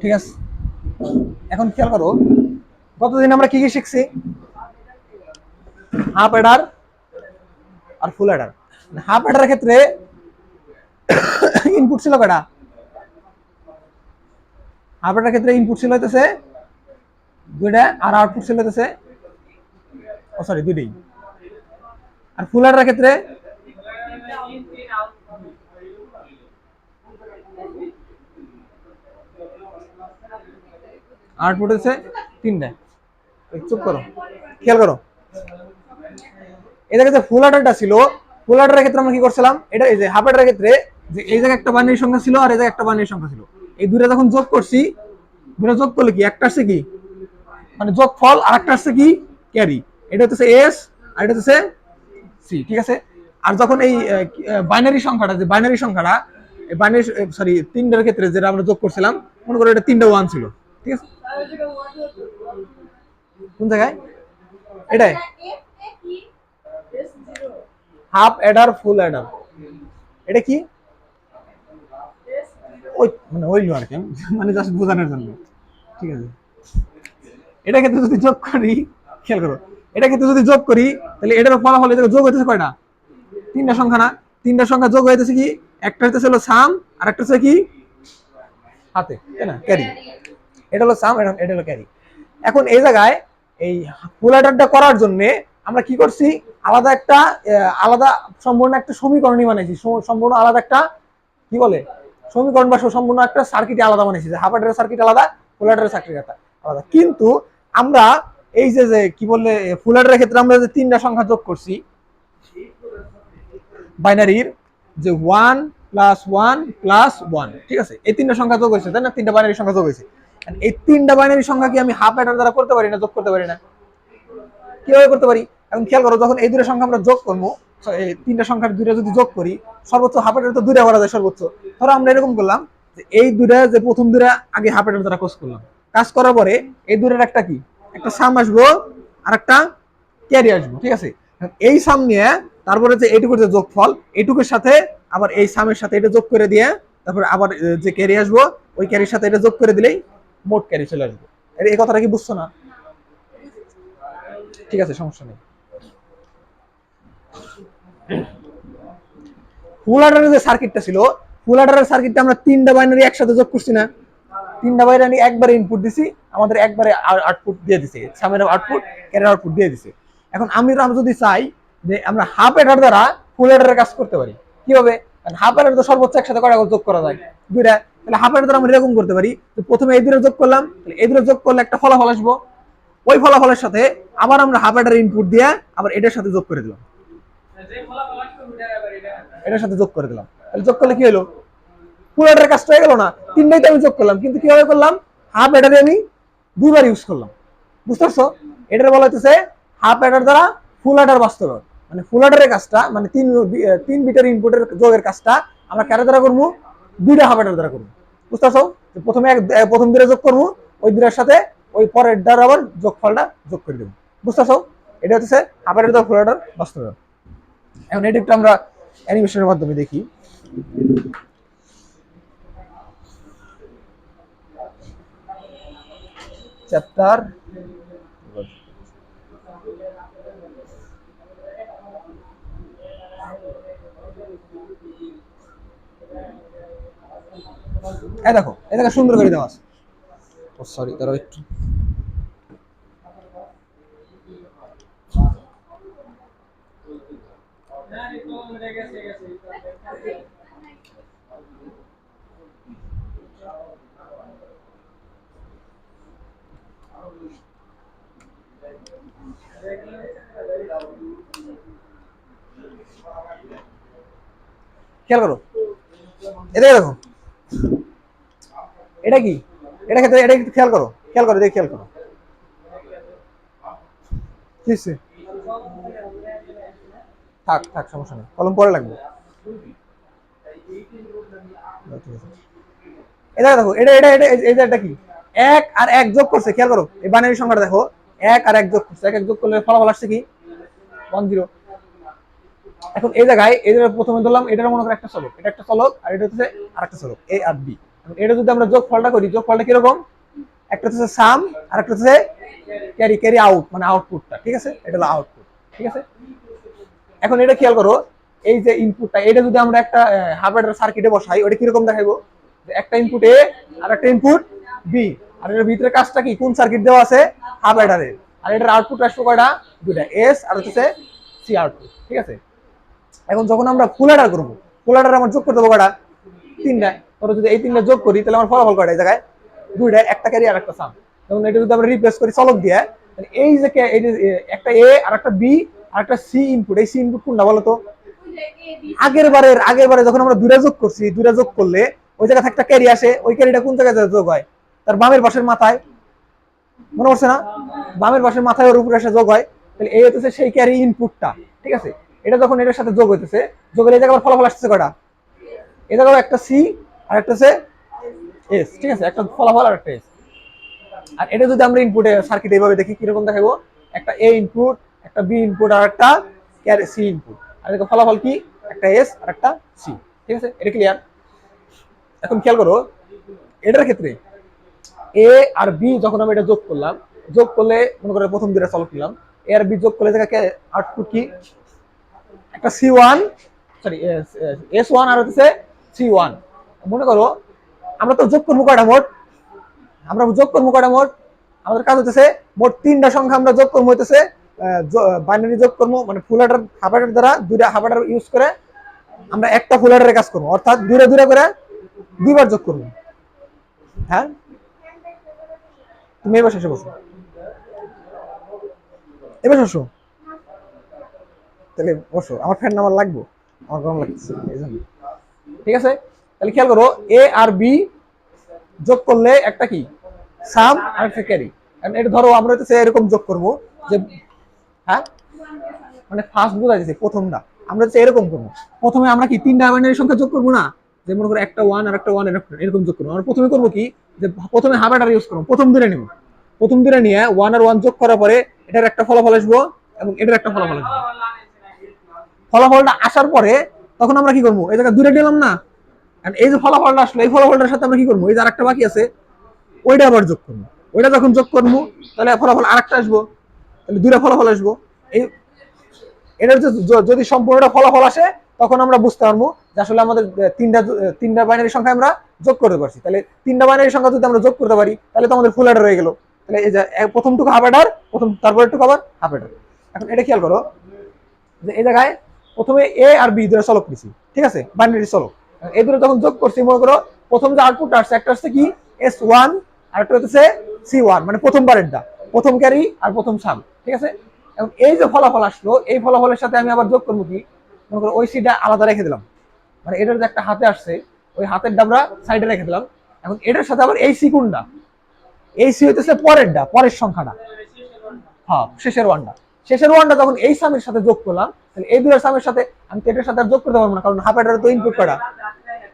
ঠিক আছে, এখন খেয়াল করো গতদিন আমরা কি কি শিখছি, হাফ অ্যাডার আর ফুল অ্যাডার। হাফ অ্যাডারের ক্ষেত্রে ইনপুট ছিল কয়টা, হাফ অ্যাডারের ক্ষেত্রে ইনপুট ছিল হইতেছে দুইটা আর আউটপুট ছিল হইতেছে ও সরি দুইটাই। আর ফুল অ্যাডারের ক্ষেত্রে আউটপুট হচ্ছে তিনটা। চুপ করো, খেয়াল করো, এটাকে যে ফুল অ্যাডারটা ছিল, ফুল অ্যাডারের ক্ষেত্রে আমরা কি করছিলাম, এটা এই যে হাফ অ্যাডারের ক্ষেত্রে যে এই জায়গায় একটা বাইনারি সংখ্যা ছিল আর এই জায়গায় একটা বাইনারি সংখ্যা ছিল, এই দুটো যখন যোগ করছি, দুটো যোগ করলে কি একটা আসছে কি মানে যোগ ফল, আর একটা আসছে কি ক্যারি, এটা হচ্ছে এস আর এটা হচ্ছে সি। ঠিক আছে, আর যখন এই বাইনারি সংখ্যাটা যে বাইনারি সংখ্যাটা বাইনারি সরি তিনটার ক্ষেত্রে যেটা আমরা যোগ করছিলাম, মনে করো এটা তিনটা ওয়ান ছিল। ঠিক আছে, কোন জায়গায় এটাই হাফ অ্যাডার ফুল অ্যাডার, এটা কি ওই মানে ওইলো আর কি, মানে জাস্ট বোঝানোর জন্য। ঠিক আছে, এটা ক্ষেত্রে যদি যোগ করি, খেয়াল করো, এটা ক্ষেত্রে যদি যোগ করি তাহলে এটার ফলাফল এটা যোগ হইতেছে কয়টা, তিনটা সংখ্যা না, তিনটা সংখ্যা যোগ হইতেছে কি, একটা হইতেছে হলো সাম আর একটা হচ্ছে কি হাতে, তাই না, ক্যারি। এটা হলো সাম, এটা হলো ক্যারি। এখন এই জায়গায় এই ফুল অ্যাডারটা করার জন্য আমরা কি করছি, আলাদা একটা আলাদা সম্পূর্ণ একটা সমীকরণই বানাইছি, সম্পূর্ণ আলাদা একটা কি বলে সমীকরণ বা সম্পূর্ণ একটা সার্কিট আলাদা বানাইছি, যে হাফ অ্যাডারের সার্কিট আলাদা, ফুল অ্যাডারের সার্কিট আলাদা। কিন্তু আমরা এই যে যে কি বললে ফুল অ্যাডারের ক্ষেত্রে আমরা যে তিনটা সংখ্যা যোগ করছি বাইনারির, যে 1 প্লাস 1 প্লাস 1, ঠিক আছে, এই তিনটা সংখ্যা যোগ হয়েছে, তাই না, তিনটা বাইনারি সংখ্যা যোগ হয়েছে। এই তিনটা বাইনারি সংখ্যা কি আমি হাফ অ্যাডার দ্বারা করতে পারি না, যোগ করতে পারি না, কিভাবে করতে পারি। এখন খেয়াল করো, যখন এই দুটো সংখ্যা আমরা যোগ করবো, এই তিনটা সংখ্যার দুইটা যদি যোগ করি, সর্বোচ্চ হাফ অ্যাডার তো দুইটা করা যায় সর্বোচ্চ। ধরো আমরা এরকম করলাম যে এই দুইটা যে প্রথম দুইটা আগে হাফ অ্যাডার দ্বারা কাজ করলাম, কাজ করার পরে এই দুইটার একটা কি একটা সাম আসবো আর একটা ক্যারি আসবো। ঠিক আছে, এই সাম নিয়ে তারপরে যে এইটুকুর যে যোগফল, এইটুকুর সাথে আবার এই সামের সাথে এটা যোগ করে দিয়ে তারপরে আবার যে ক্যারি আসবো, ওই ক্যারির সাথে এটা যোগ করে দিলেই মোট ক্যারি চলে আসবো। এই কথাটা কি বুঝছো না? ঠিক আছে, সমস্যা নেই। ফুল অ্যাডারের যে সার্কিটটা ছিল, ফুল অ্যাডারের সার্কিটটা আমরা তিনটা বাইনারি একসাথে যোগ করছি না, তিনটা বাইনারি একবারে ইনপুট দিছি, আমাদের একবারে আউটপুট দিয়ে দিছে, সামের আউটপুট ক্যারির আউটপুট দিয়ে দিছে। এখন আমরা যদি চাই যে আমরা হাফ অ্যাডার দ্বারা ফুল অ্যাডারের কাজ করতে পারি, কিভাবে, কারণ হাফ অ্যাডার তো সর্বোচ্চ একসাথে কয়টা যোগ করা যায়, দুইটা, তাহলে হাফ অ্যাডার দ্বারা আমরা এরকম করতে পারি যে প্রথমে এই দুটো যোগ করলাম, তাহলে এই দুটো যোগ করলে একটা ফলাফল আসবো, ওই ফলাফলের সাথে আবার আমরা হাফ অ্যাডার ইনপুট দিয়ে আবার এটার সাথে যোগ করে দিলাম, এটার সাথে যোগ করে দিলাম, তাহলে যোগ করলে কি হলো, ফুল অ্যাডারের কাজটা হয়ে গেল না, তিনটাই তো আমি যোগ করলাম, কিন্তু কিভাবে করলাম, হাফ অ্যাডারে আমি দুইবার ইউজ করলাম। বুঝতে পারছো, এটার বলা হচ্ছে হাফ অ্যাডার দ্বারা ফুল অ্যাডার বাস্তবায়ন, মানে ফুল অ্যাডারের কাজটা মানে তিন বিটের ইনপুটের যোগের কাজটা আমরা কার দ্বারা করবো, দুইটা হাফ অ্যাডার দ্বারা করবো। বুঝতে পারছো, প্রথমে প্রথম দুটো যোগ করবো, ওই দুটার সাথে ওই পরের দ্বারা আবার যোগফলটা যোগ করে দেবো। বুঝতে পারছো, এটা হচ্ছে হাফ অ্যাডার দ্বারা ফুল অ্যাডার বাস্তবায়ন। এখন এটা একটু আমরা অ্যানিমেশনের মাধ্যমে দেখি। চ্যাপ্টার দেখো, এই দেখো সুন্দর করে দেওয়া আছে। ও সরি, তারা একটু খেয়াল করো, এটা দেখো, এটা কি, এটা ক্ষেত্রে এটা একটু খেয়াল করো, খেয়াল করো, দেখে খেয়াল করো কি হচ্ছে। থাক থাক, সমস্যা নেই, কলম পরে লাগবে। এটা দেখো, এটা এটা এটা এটা এটা কি, এক আর এক যোগ করছে, খেয়াল করো এই বাইনারি সংখ্যাটা দেখো, এক আর এক যোগ করছে, এক এক যোগ করলে ফলাফল আসছে কি 10। এখন এই জায়গায় এই প্রথমে ধরলাম এটার মনে করো একটা চলক, এটা একটা চলক আর এটা হচ্ছে আরেকটা চলক, এ আর বি। এটা যদি আমরা যোগফলটা করি, যোগফলটা কিরকম, একটা হচ্ছে সাম আর একটা হচ্ছে ক্যারি, ক্যারি আউট মানে আউটপুটটা, ঠিক আছে, এটা হলো আউটপুট, ঠিক আছে। এখন এটা খেয়াল করো, এই যে ইনপুটটা, এটা যদি আমরা একটা হাফ অ্যাডার সার্কিটে বসাই, ওটা কিরকম দেখাইবো, একটা ইনপুট এ আর একটা ইনপুট বি, আর এর ভিতরে কাজটা কি, কোন সার্কিট দেওয়া আছে, হাফ অ্যাডারের, আর এটার আউটপুট আসবে কয়টা, দুইটা, এস আর হচ্ছে সি আউটপুট, ঠিক আছে। এখন যখন আমরা ফুল অ্যাডার করবো, ফুল অ্যাডার আমার যোগ করতে হবে কয়টা, তিনটা। ধরো যদি এই তিনটা যোগ করি তাহলে আমার ফলাফল কয়টা, এই জায়গায় দুইটা, একটা ক্যারি আর একটা সাম। যেমন এটা যদি আমরা রিপ্লেস করি চলক দিয়ে, এই যে একটা এ আর একটা বি আর একটা সি ইনপুট, এই সি ইনপুট কোনটা বলো তো, আগের বারে যখন আমরা দুইটা যোগ করছি, দুইটা যোগ করলে ওই জায়গায় একটা ক্যারি আসে, ওই ক্যারিটা কোন জায়গায় যোগ হয়, তার বামের পাশের মাথায়, মনে পড়ছে না, বামের পাশের মাথায় ওর উপরে এসে যোগ হয়, তাহলে এই হচ্ছে সেই ক্যারি ইনপুটটা, ঠিক আছে। এটা যখন এটার সাথে যোগ হইতেছে, যোগের এই জায়গায় ফলাফল আসছে কয়টা, এই জায়গায় একটা সি আর একটা হচ্ছে এস, ঠিক আছে, একটা ফলাফল আর একটা এস। আর এটা যদি আমরা ইনপুটে সার্কিট এইভাবে দেখি কিরকম দেখাবো, একটা এ ইনপুট, একটা বি ইনপুট আর একটা সি ইনপুট, আর এটা ফলাফল কি, একটা এস আর একটা সি, ঠিক আছে, এটা ক্লিয়ার। এখন খেয়াল করো, এটার ক্ষেত্রে এ আর বি যখন আমি এটা যোগ করলাম, যোগ করলে মনে করে প্রথম দুইটা সলভ করলাম, এ আর বি যোগ করলে জায়গায় আউটপুট কি, একটা C one, sorry S one আর হচ্ছে সি ওয়ান। মনে করো আমরা তো যোগ করবো কয়টা মোট, আমরা যোগ করবো কয়টা মোট, আমাদের কাজ হতেছে মোট তিনটা সংখ্যা আমরা যোগ করবো, হইতেছে বাইনারি যোগ করবো, মানে ফুল অ্যাডার হাফ অ্যাডার দ্বারা দুইটা হাফ অ্যাডার ইউজ করে আমরা একটা ফুল অ্যাডারের কাজ করবো, অর্থাৎ দূরে দূরে করে দুইবার যোগ করবো। হ্যাঁ, তুমি এবার শেষে বসো, এবার বসো, তাহলে বসো, আমার ফ্যান নাম্বার লাগবো, আমার গরম লাগছে এই জন্য, ঠিক আছে। তাহলে খেয়াল করো, এ আর বি যোগ করলে একটা কি, সাম আর একটা ক্যারি। এটা ধরো আমরা হচ্ছে এরকম যোগ করবো যে, হ্যাঁ মানে ফার্স্ট বোঝা যাচ্ছে প্রথমটা, আমরা হচ্ছে এরকম করবো, প্রথমে আমরা কি তিনটা বাইনারি সংখ্যা যোগ করবো না, যে মনে করো একটা ওয়ান আর একটা ওয়ান এরকম যোগ করবো, আমরা প্রথমে করবো কি, যে প্রথমে হাফ অ্যাডার ইউজ করবো, প্রথম দিনে নিব, প্রথম দিনে নিয়ে ওয়ান আর ওয়ান যোগ করার পরে এটার একটা ফলাফল আসবো এবং এটার একটা ফলাফল আসবো, ফলাফলটা আসার পরে তখন আমরা কি করবো, এই জায়গায় দুইটা দিলাম না, এই যে ফলাফলটা আসলো, এই ফলাফলটার সাথে আমরা কি করবো, এই যে আরেকটা বাকি আছে ওইটা আবার যোগ করবো, ওইটা যখন যোগ করবো তাহলে ফলাফল আরেকটা আসবো, তাহলে দুইটা ফলাফল আসবো। এই এটার যদি সম্পূর্ণটা ফলাফল আসে তখন আমরা বুঝতে পারবো যে আসলে আমাদের তিনটা বাইনারি সংখ্যা আমরা যোগ করতে পারছি। তাহলে তিনটা বাইনারি সংখ্যা যদি আমরা যোগ করতে পারি তাহলে তো আমাদের ফুল অ্যাডার হয়ে গেল। তাহলে এই যে প্রথমটুকু হাফ অ্যাডার, তারপরেরটুকু আবার হাফ অ্যাডার। এখন এটা খেয়াল করো যে এই জায়গায় প্রথমে এ আর বি দুটো চলক নিছি, ঠিক আছে, বাইনারি চলক, এই দুটো যখন যোগ করছি মনে করো প্রথম যে আউটপুটটা আসছে, একটা হচ্ছে কি এস ওয়ান আর একটা হচ্ছে সি ওয়ান, মানে প্রথমবারেরটা, প্রথম ক্যারি আর প্রথম সাম, ঠিক আছে। এবং এই যে ফলাফল আসলো, এই ফলাফলের সাথে আমি আবার যোগ করবো কি, মনে করো ওই সিটা আলাদা রেখে দিলাম, মানে এটার যে একটা হাতে আসছে ওই হাতের ডাবরা সাইডে রেখে দিলাম। এখন এটার সাথে আবার এই সি কোনটা, এই সি হইতেছে পরেরটা, পরের সংখ্যাটা, হ্যাঁ শেষের ওয়ানটা, শেষের ওয়ানটা যখন এই সামের সাথে যোগ করলাম, তাহলে এই দুইটার সামের সাথে আমি এটার সাথে আর যোগ করতে পারবো না, কারণ হাফ এটার তো ইনপুট করা,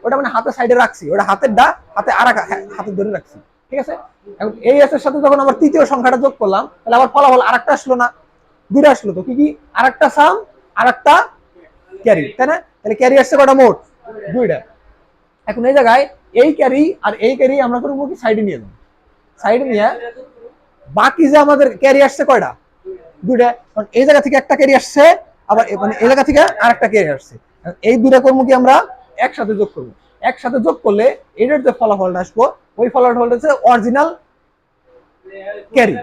ওটা মানে হাতের সাইডে রাখছি, ওটা হাতের ডা হাতে আর হাতে ধরে রাখছি, ঠিক আছে। এখন এই এস এর সাথে যখন আমার তৃতীয় সংখ্যাটা যোগ করলাম তাহলে আবার ফলাফল আরেকটা আসলো না, দুইটা আসলো, তো কি কি, আরেকটা সাম আরেকটা ক্যারি, তাই না, তাহলে ক্যারি আসছে কটা মোট, দুইটা। এখন এই জায়গায় এই ক্যারি আর এই ক্যারি আমরা করবো কি সাইডে নিয়ে যাবো, সাইডে নিয়ে বাকি যে আমাদের ক্যারি আসছে কয়টা, দুইটা, কারণ এই জায়গা থেকে একটা ক্যারি আসছে, আবার মানে এই জায়গা থেকে আরেকটা ক্যারি আসছে, এই দুইটা কর্ম কি আমরা একসাথে যোগ করবো, একসাথে যোগ করলে এটার যে ফলাফলটা আসবো ওই ফলাফলটা হচ্ছে অরিজিনাল ক্যারি,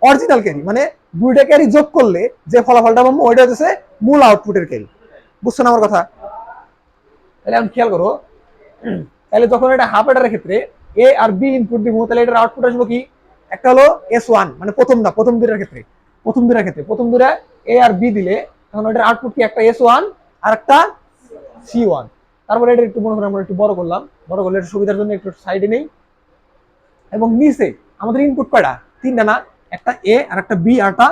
অরিজিনাল ক্যারি মানে দুইটা ক্যারি যোগ করলে যে ফলাফলটা পাবো ওইটা হচ্ছে মূল আউটপুটের ক্যারি। বুঝছো না আমার কথা? তাহলে আমি খেয়াল করো, তাহলে যখন এটা হাফ অ্যাডারের ক্ষেত্রে এ আর বি ইনপুট দিব, তাহলে এটার আউটপুট আসবো কি, একটা হলো এস ওয়ান মানে প্রথমটা, প্রথম দুটার ক্ষেত্রে, প্রথম দুটা এ আর বি দিলে তখন এটার আউটপুট কি, একটা এস ওয়ান আর একটা সি ওয়ান। তারপরে এটা একটু মনে করি আমরা একটু বড় করলাম, বড় করলে এটা সুবিধার জন্য একটু সাইডে নেই, এবং নিচে আমাদের ইনপুট কয়টা, তিনটা না, একটা এ আর একটা বি আর একটা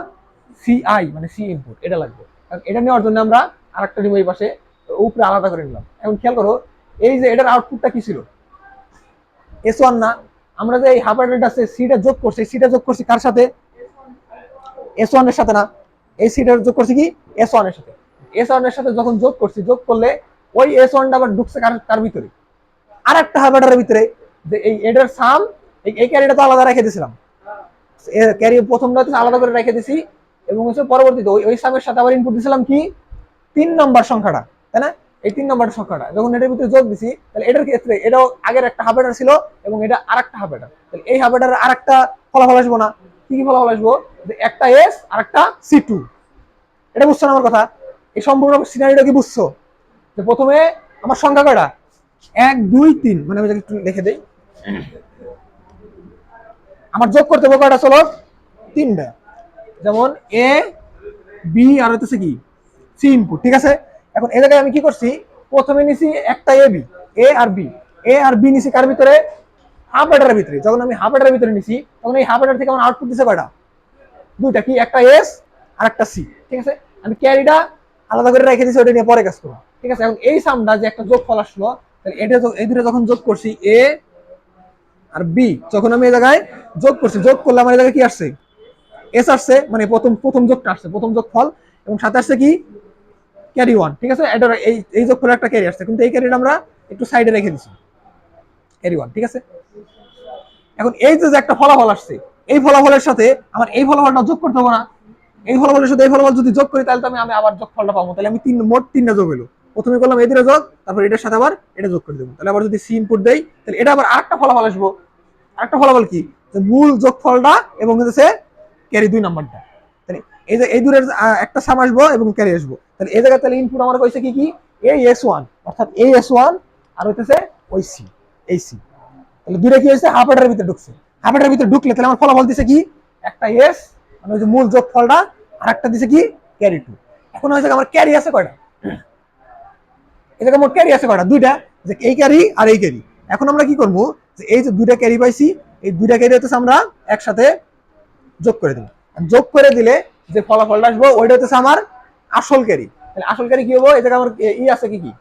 সি আই মানে সি ইনপুট, এটা লাগবে। এটা নেওয়ার জন্য আমরা আরেকটা নিব এই পাশে, উপরে আলাদা করে নিলাম। এখন খেয়াল করো এই যে এটার আউটপুটটা কি ছিল, এস ওয়ান না, আমরা যে এই হাফ অ্যাডারটা আছে সিটা যোগ করছি, সিটা যোগ করছি কার সাথে, এস ওয়ান এর সাথে না, এই সিটা যোগ করছি কি এস ওয়ান এর সাথে, এস ওয়ান এর সাথে যখন যোগ করছি, যোগ করলে ওই এস ওয়ানটা আবার ঢুকছে কার ভিতরে, আর একটা হাফ অ্যাডারের ভিতরে যে এই এটার সাম, এই ক্যারিটা তো আলাদা রেখে দিয়েছিলাম, ক্যারি প্রথমটা হচ্ছে আলাদা করে রেখে দিছি, এবং হচ্ছে পরবর্তীতে ওই সামের সাথে আবার ইনপুট দিয়েছিলাম কি 3 নম্বর সংখ্যাটা, তাই না? এই 3 নম্বর সংখ্যাটা যখন এটার ভিতরে যোগ দিছি, তাহলে এটার ক্ষেত্রে এটাও আগের একটা হাফ অ্যাডার ছিল এবং এটা আরেকটা হাফ অ্যাডার, তাহলে এই হাফ অ্যাডারের আরেকটা ফলাফল আসবো না? কি ফলাফল আসবো? যে একটা এস আর একটা C2। এটা বুঝছো না আমার কথা? এই সম্পূর্ণ সিনারিটা কি বুঝছো? যে প্রথমে আমার সংখ্যা কয়টা, 1 2 3, মানে আমি একটু লিখে দেই, আমার যোগ করতে হবে কয়টা, চলো 3টা, যেমন এ বি আর হচ্ছে কি সি ইনপুট, ঠিক আছে? এখন এই জায়গায় আমি কি করছি, প্রথমে নিছি একটা এ আর বি নিছি কার ভিতরে, হাফ অ্যাডারের ভিতরে। যখন আমি হাফ অ্যাডারের ভিতরে নিছি, তখন এই হাফ অ্যাডার থেকে আমার আউটপুট দিছে কয়টা, দুইটা, কি একটা এস আর একটা সি, ঠিক আছে? আমি ক্যারিটা আলাদা করে রেখে দিছি, ওটা নিয়ে পরে কাজ করবো, ঠিক আছে? এখন এই সামটা যে একটা যোগ ফল আসলো, তাহলে এটা এই দুটো যখন যোগ করছি এ আর বি, যখন আমি এই জায়গায় যোগ করছি, যোগ করলে আমার এই জায়গায় কি আসছে, এস আসছে, মানে প্রথম যোগটা আসছে, প্রথম যোগ ফল, এবং সাথে আসছে কি ক্যারি 1, ঠিক আছে? এটা এই যোগ ফলে একটা ক্যারি আসছে, কিন্তু এই ক্যারিটা আমরা একটু সাইডে রেখে দিছি, ক্যারি 1, ঠিক আছে? এখন এই যে একটা ফলাফল আসছে, এই ফলাফলের সাথে আমার এই ফলাফলটা যোগ করতে হবে না? এই ফলাফলের সাথে এই ফলাফল যদি যোগ করি, তাহলে তো আমি আবার যোগ ফলটা পাবো, তাহলে আমি মোট 3টা যোগ হলো। প্রথমে করলাম এই দুটো যোগ, তারপর এটার সাথে আবার এটা যোগ করে দেবো, তাহলে আবার যদি সি ইনপুট দেই, তাহলে এটা আবার আরেকটা ফলাফল আসবো। আরেকটা ফলাফল কি, যে মূল যোগফলটা এবং হচ্ছে ক্যারি 2 নাম্বারটা, তাহলে এই যে এই দূরের একটা সাম আসবো এবং ক্যারি আসবো, তাহলে এই জায়গায় তাহলে ইনপুট আমার কইছে কি কি, এই S1, অর্থাৎ এই S1 আর হইতেছে ওই সি, এই সি, তাহলে দুটো কি হয়েছে, হাফ অ্যাডারের ভিতরে ঢুকছে। হাফ অ্যাডারের ভিতরে ঢুকলে তাহলে আমার ফলাফল দিছে কি, একটা এস, মানে ওই যে মূল যোগফলটা, আর একটা দিছে কি ক্যারি 2। এখন হয়েছে আমার ক্যারি আছে কয়টা, এই জায়গায় মোট ক্যারি আছে কয়টা, দুইটা, যে এই ক্যারি আর এই ক্যারি। এখন আমরা কি করবো, যে এই যে দুইটা ক্যারি পাইছি, এই দুইটা ক্যারি হচ্ছে আমরা একসাথে যোগ করে দেবো। যোগ করে দিলে যে ফলাফলটা আসবো, ওইটা হচ্ছে আমার আসল ক্যারি। তাহলে আসল ক্যারি কি হবো, এই জায়গায় আমার ই আছে কি কি,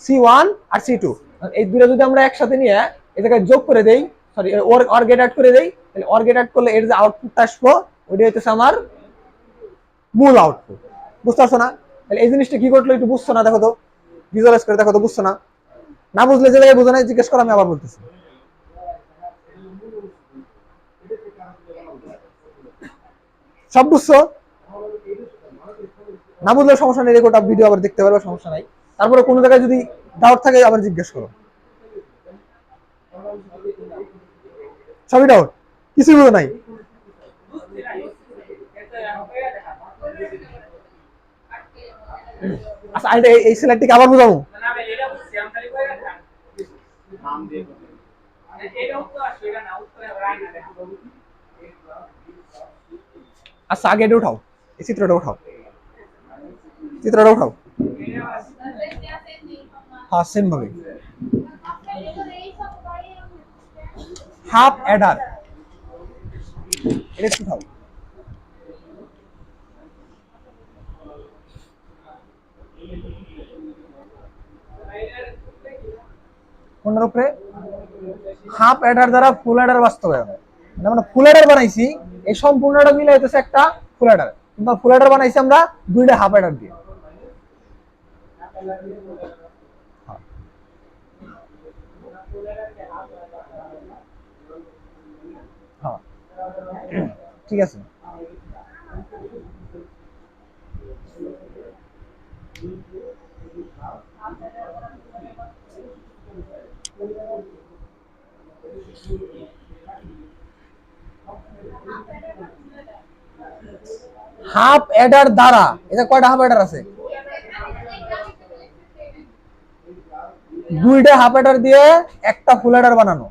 C1 আর C2, এই দুটো যদি আমরা একসাথে নিয়ে এই জায়গায় যোগ করে দেই, সরি অর গেট অ্যাড করে দেই, তাহলে অর গেট অ্যাড করলে এর যে আউটপুটটা আসবো, ওইটা হচ্ছে আমার মূল আউটপুট। বুঝতে পারছো না? তাহলে এই জিনিসটা কি করলো একটু বুঝছো না, দেখো তো, ভিজুয়ালাইজ করে দেখো তো, বুঝছো না? না বুঝলে যে জায়গায় বুঝো না জিজ্ঞেস করো, আমি আবার বলতেছি। সব বুঝছো? না বুঝলে সমস্যা নেই, রেকর্ড ভিডিও আবার দেখতে পারবে, সমস্যা নাই। তারপরে কোনো জায়গায় যদি ডাউট থাকে আবার জিজ্ঞেস করো। সবই ডাউট, কিছুই বুঝো নাই? আচ্ছা, এই স্লাইডটিকে আবার বুঝাবো। আচ্ছা, আগে এটা উঠাও, এই চিত্রটা উঠাও, চিত্রটা উঠাও। হ্যাঁ, সেম ভাবে হাফ অ্যাডার, এটা উঠাও। কোনটার উপরে, হাফ অ্যাডার দ্বারা ফুল অ্যাডার বাস্তবায়ন, মানে আমরা ফুল অ্যাডার বানাইছি, এই সম্পূর্ণটা মিলে হইতেছে একটা ফুল অ্যাডার, কিন্তু ফুল অ্যাডার বানাইছি আমরা দুইটা হাফ অ্যাডার দিয়ে। হ্যাঁ, ঠিক আছে। হাফ অ্যাডার দ্বারা, এটা কয়টা হাফ অ্যাডার আছে, দুইটা হাফ অ্যাডার দিয়ে একটা ফুল অ্যাডার বানানো।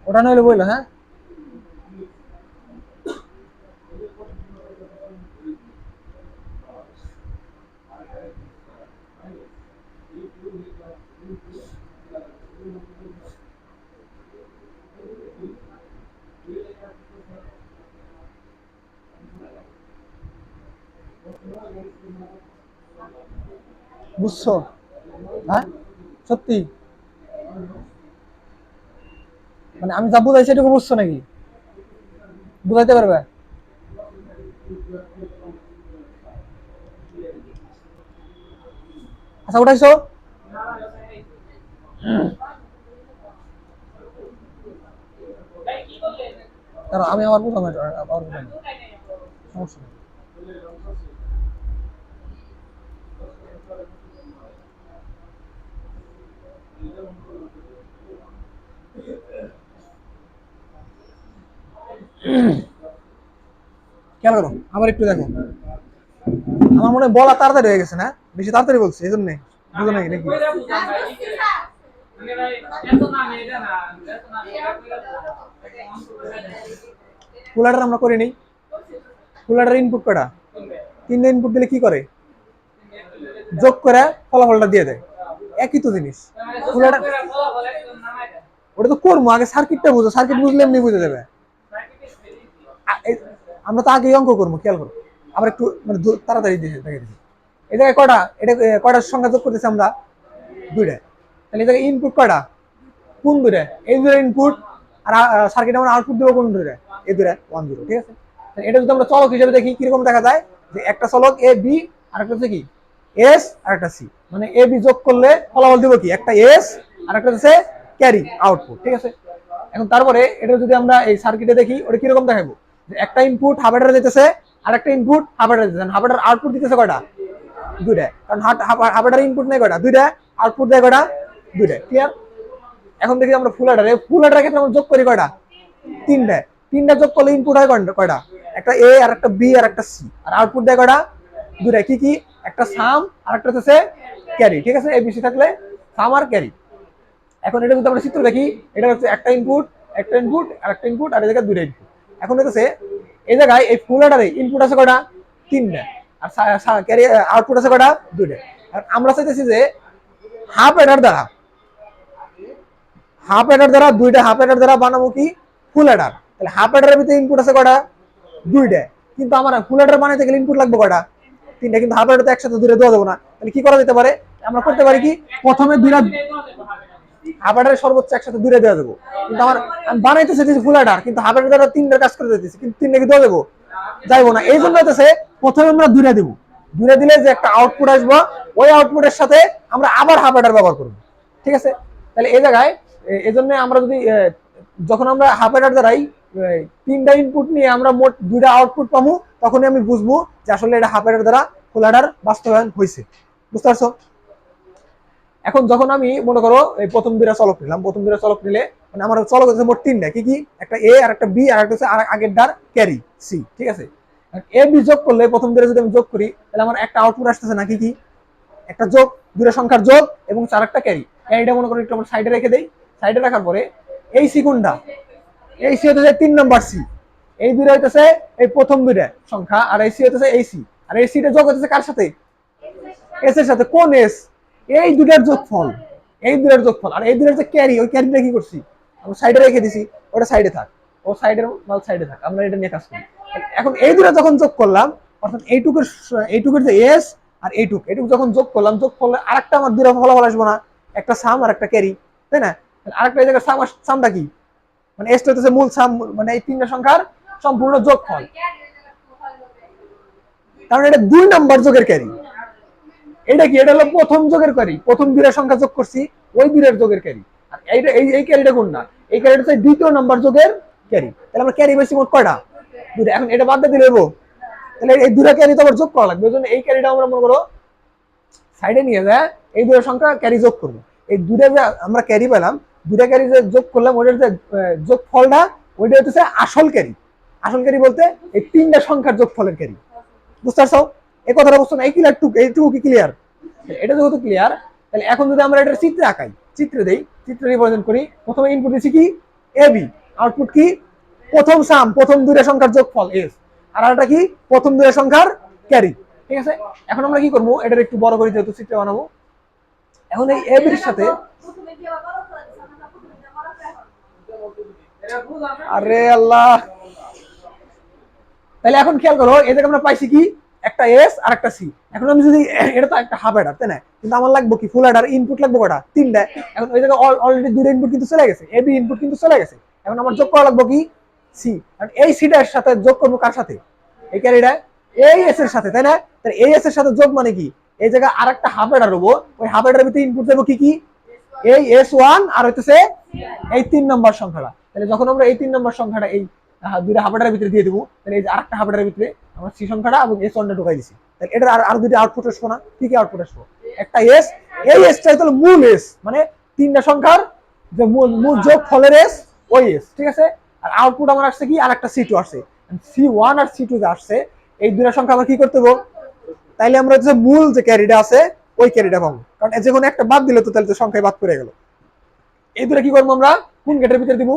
ওটা নইলে বললো, হ্যাঁ বুঝছো? হ্যাঁ সত্যি, মানে আমি যা বুঝাই সেটুকু বুঝছো নাকি? বুঝাইতে পারবে? আচ্ছা উঠাইছো, কারণ আমি আমার বুঝলাম আবার বুঝলাম, সমস্যা নেই। খেয়াল করো, আবার একটু দেখো, আমার মনে হয় বলা তাড়াতাড়ি হয়ে গেছে না, বেশি তাড়াতাড়ি বলছে এই জন্য, বুঝো নাকি নাকি? কুলাটার আমরা করি নি, কুলাটার ইনপুট কটা, তিনটা ইনপুট দিলে কি করে, যোগ করে ফলাফলটা দিয়ে দেয়, একই তো জিনিস। কুলাটার ওটা তো করবো, আগে সার্কিটটা বুঝো, সার্কিট বুঝলে এমনি বুঝে যাবে। আমরা তো আগে অঙ্ক করবো, খেয়াল করো, আবার একটু মানে তাড়াতাড়ি দিয়ে দেখে দিচ্ছি। এই জায়গায় কটা, এটা কয়টার সংখ্যা যোগ করতেছি আমরা, দুইটা, তাহলে এই জায়গায় ইনপুট কয়টা, কোন দুইটা, এই দুইটা ইনপুট, আর সার্কিট আমরা আউটপুট দেবো কোন দুইটা, এই দুইটা 1 0, ঠিক আছে। এটা যদি আমরা চলক হিসেবে দেখি কিরকম দেখা যায়, যে একটা চলক এ বি আর একটা হচ্ছে কি এস আর একটা সি, মানে এ বি যোগ করলে ফলাফল দিব কি, একটা এস আর একটা হচ্ছে ক্যারি আউটপুট, ঠিক আছে। এখন তারপরে এটা যদি আমরা এই সার্কিটে দেখি, ওটা কিরকম দেখাবো, যে একটা ইনপুট হাফ অ্যাডারে দিতেছে আর একটা ইনপুট হাফ অ্যাডারে দিতেছে, হাফ অ্যাডার আউটপুট দিতেছে কয়টা, দুইটা, কারণ হাফ অ্যাডার ইনপুট নেই কয়টা, দুইটা, আউটপুট দেয় কয়টা, দুইটা, ক্লিয়ার। এখন দেখি আমরা ফুল অ্যাডারে, ফুল অ্যাডারের ক্ষেত্রে আমরা যোগ করি কয়টা, তিনটা, তিনটা যোগ করলে ইনপুট হয় কয়টা, একটা এ আর একটা বি আর একটা সি, আর আউটপুট দেয় কয়টা, দুইটা, কি কি, একটা সাম আর একটা হচ্ছে ক্যারি, ঠিক আছে, এবিসি থাকলে সাম আর ক্যারি। এখন এটা যদি আমরা চিত্র দেখি, এটা হচ্ছে একটা ইনপুট আর একটা ইনপুট আর এই জায়গায় দুইটা ইনপুট। এখন হচ্ছে এই জায়গায় এই ফুল অ্যাডারে ইনপুট আছে কয়টা, তিনটা, আর ক্যারি আউটপুট আছে কয়টা, দুইটা। আর আমরা চাইতেছি যে হাফ অ্যাডার দ্বারা দুইটা হাফ অ্যাডার দ্বারা বানাবো কি, ফুল অ্যাডার। তাহলে হাফ অ্যাডারের ভিতরে ইনপুট আছে কয়টা, দুইটা, কিন্তু আমার ফুল অ্যাডার বানাইতে গেলে ইনপুট লাগবে কয়টা, তিনটা, কিন্তু হাফ অ্যাডার তো একসাথে দুইটা দেওয়া যাবে না। তাহলে কি করা যেতে পারে, আমরা করতে পারি কি, প্রথমে দুইটা হাফ অ্যাডারে সর্বোচ্চ একসাথে দুইটা দেওয়া যাবো, কিন্তু আমার আমি বানাইতে চাইতেছি ফুল অ্যাডার, কিন্তু হাফ অ্যাডার দ্বারা তিনটার কাজ করে দিতেছি, কিন্তু তিনটা কি দেওয়া যাবো, যাইবো না। এই জন্য হচ্ছে প্রথমে আমরা দুইটা দিব, দুইটা দিলে যে একটা আউটপুট আসবো, ওই আউটপুটের সাথে আমরা আবার হাফ অ্যাডার ব্যবহার করবো, ঠিক আছে। তাহলে এই জায়গায় এই জন্য আমরা যদি যখন আমরা হাফ অ্যাডার দ্বারাই তিনটা ইনপুট নিয়ে আমরা মোট দুইটা আউটপুট পাবো, তখনই আমি বুঝবো যে আসলে এটা হাফ অ্যাডার দ্বারা ফুল অ্যাডার বাস্তবায়ন হয়েছে, বুঝতে পারছো? এখন যখন আমি মনে করো এই প্রথম দুইটা চলক নিলে মানে আমার চলক হচ্ছে মোট তিনটা, কি কি, একটা এ আর একটা বি আর একটা হচ্ছে আগের ডার ক্যারি সি, ঠিক আছে। এ বি যোগ করলে প্রথম দুইটা যদি আমি যোগ করি, তাহলে আমার একটা আউটপুট আসতেছে না, কি কি, একটা যোগ, দুইটা সংখ্যার যোগ এবং চার একটা ক্যারি। ক্যারিটা মনে করো একটু আমরা সাইডে রেখে দেই, সাইডে রাখার পরে এই সি কোনটা, এই সি হতেছে 3 নম্বর সি, এই দুইটা হইতেছে এই প্রথম দুইটা সংখ্যা, আর এই সি হতেছে এই সি, আর এই সিটা যোগ হতেছে কার সাথে, এস এর সাথে, কোন এস, এই দুটার যোগফল, আর এই দুটার যে ক্যারি, ওই ক্যারিটা কি করছি আমরা সাইডে রেখে দিছি, ওটা সাইডে থাক, ও সাইডের মাল সাইডে থাক, আমরা এটা নিয়ে কাজ করি। এখন এই দুটো যখন যোগ করলাম, অর্থাৎ এইটুকুর যে এস আর এইটুক যখন যোগ করলাম, যোগ করলে আরেকটা আমার দুটো ফলাফল আসবো না, একটা সাম আর একটা ক্যারি, তাই না? আরেকটা এই জায়গায় সামটা কি, মানে এসটা হচ্ছে মূল সাম, মানে এই তিনটা সংখ্যার সম্পূর্ণ যোগফল, কারণ এটা 2 নাম্বার যোগের ক্যারি। এটা কি, এটা হলো প্রথম যোগের ক্যারি, প্রথম দুইটা সংখ্যা যোগ করছি ওই দুইটার যোগের ক্যারি। আর এইটা এই ক্যারিটা কোন না, এই ক্যারিটা হচ্ছে দ্বিতীয় নাম্বার যোগের ক্যারি। তাহলে আমরা ক্যারি বেশি মোট কয়টা, দুইটা। এখন এটা বাদ দিয়ে দিলে তাহলে এই দুইটা ক্যারি তো আবার যোগ করা লাগবে, ওই জন্য এই ক্যারিটা আমরা মনে করো সাইডে নিয়ে যায়, এই দুটো সংখ্যা ক্যারি যোগ করবো। এই দুটা যে আমরা ক্যারি পেলাম, দুটা ক্যারি যে যোগ করলাম, ওইটার যে যোগ ফলটা, ওইটা হচ্ছে আসল ক্যারি। আসল ক্যারি বলতে এই তিনটা সংখ্যার যোগ ফলের ক্যারি। বুঝতে পারছো এই কথাটা? বুঝছো না? এই ক্লিয়ার টুক, এইটুকু কি ক্লিয়ার? এটা যেহেতু ক্লিয়ার, তাহলে এখন যদি আমরা এটা চিত্রে আঁকাই, চিত্রে দেই, চিত্রে রিপ্রেজেন্ট করি, প্রথমে ইনপুট দিচ্ছি কি এ বি, আউটপুট কি প্রথম সাম, প্রথম দুইটা সংখ্যার যোগফল এস, আর আরেকটা কি প্রথম দুইটা সংখ্যার ক্যারি। ঠিক আছে, এখন আমরা কি করবো, এটার একটু বড় করে যেহেতু চিত্র বানাবো, এখন এই এ বির সাথে, আরে আল্লাহ, তাহলে এখন খেয়াল করো, এই জায়গায় আমরা পাইছি কি একটা এস আর একটা সি। এখন আমি যদি, এটা তো একটা হাফ অ্যাডার, তাই না? কিন্তু আমার লাগবে কি ফুল অ্যাডার, ইনপুট লাগবে কটা, তিনটা। এখন ওই জায়গায় অলরেডি দুটো ইনপুট কিন্তু চলে গেছে, এ বি ইনপুট কিন্তু চলে গেছে। এখন আমার যোগ করা লাগবে কি সি, আর এই সিটার সাথে যোগ করবো কার সাথে, এই ক্যারিটা এই এস এর সাথে, তাই না? তাহলে এই এস এর সাথে যোগ মানে কি, এই জায়গায় আর একটা হাফ অ্যাডার হবো, ওই হাফ অ্যাডার ভিতরে ইনপুট দেবো কি কি, এই এস ওয়ান আর হইতেছে এই 3 নম্বর সংখ্যাটা। তাহলে যখন আমরা এই 3 নম্বর সংখ্যাটা এই দুইটা হাফেটার ভিতরে দিয়ে দেবো, তাহলে এই যে আরেকটা হাফেটার ভিতরে আমরা সি সংখ্যাটা এবং এস ওয়ানটা ঢুকাই দিছি। তাহলে এটা আর দুইটা আউটপুট আসবো না? কি কি আউটপুট আসবো, একটা এস, এই এসটাই তাহলে মূল এস, মানে তিনটা সংখ্যার যে মূল যোগ ফলের এস, ওই এস। ঠিক আছে, আর আউটপুট আমার আসছে কি, আর একটা সি টু আসছে, সি ওয়ান আর সি টু যে আসছে, এই দুইটা সংখ্যা আমরা কি করতে হবে, তাইলে আমরা যে মূল যে ক্যারিটা আছে ওই ক্যারিটা পাবো, কারণ যে কোনো একটা বাদ দিলে তো তাহলে তো সংখ্যায় বাদ পড়ে গেল। এই দুটো কি করবো আমরা, কোন গেটের ভিতরে দিব,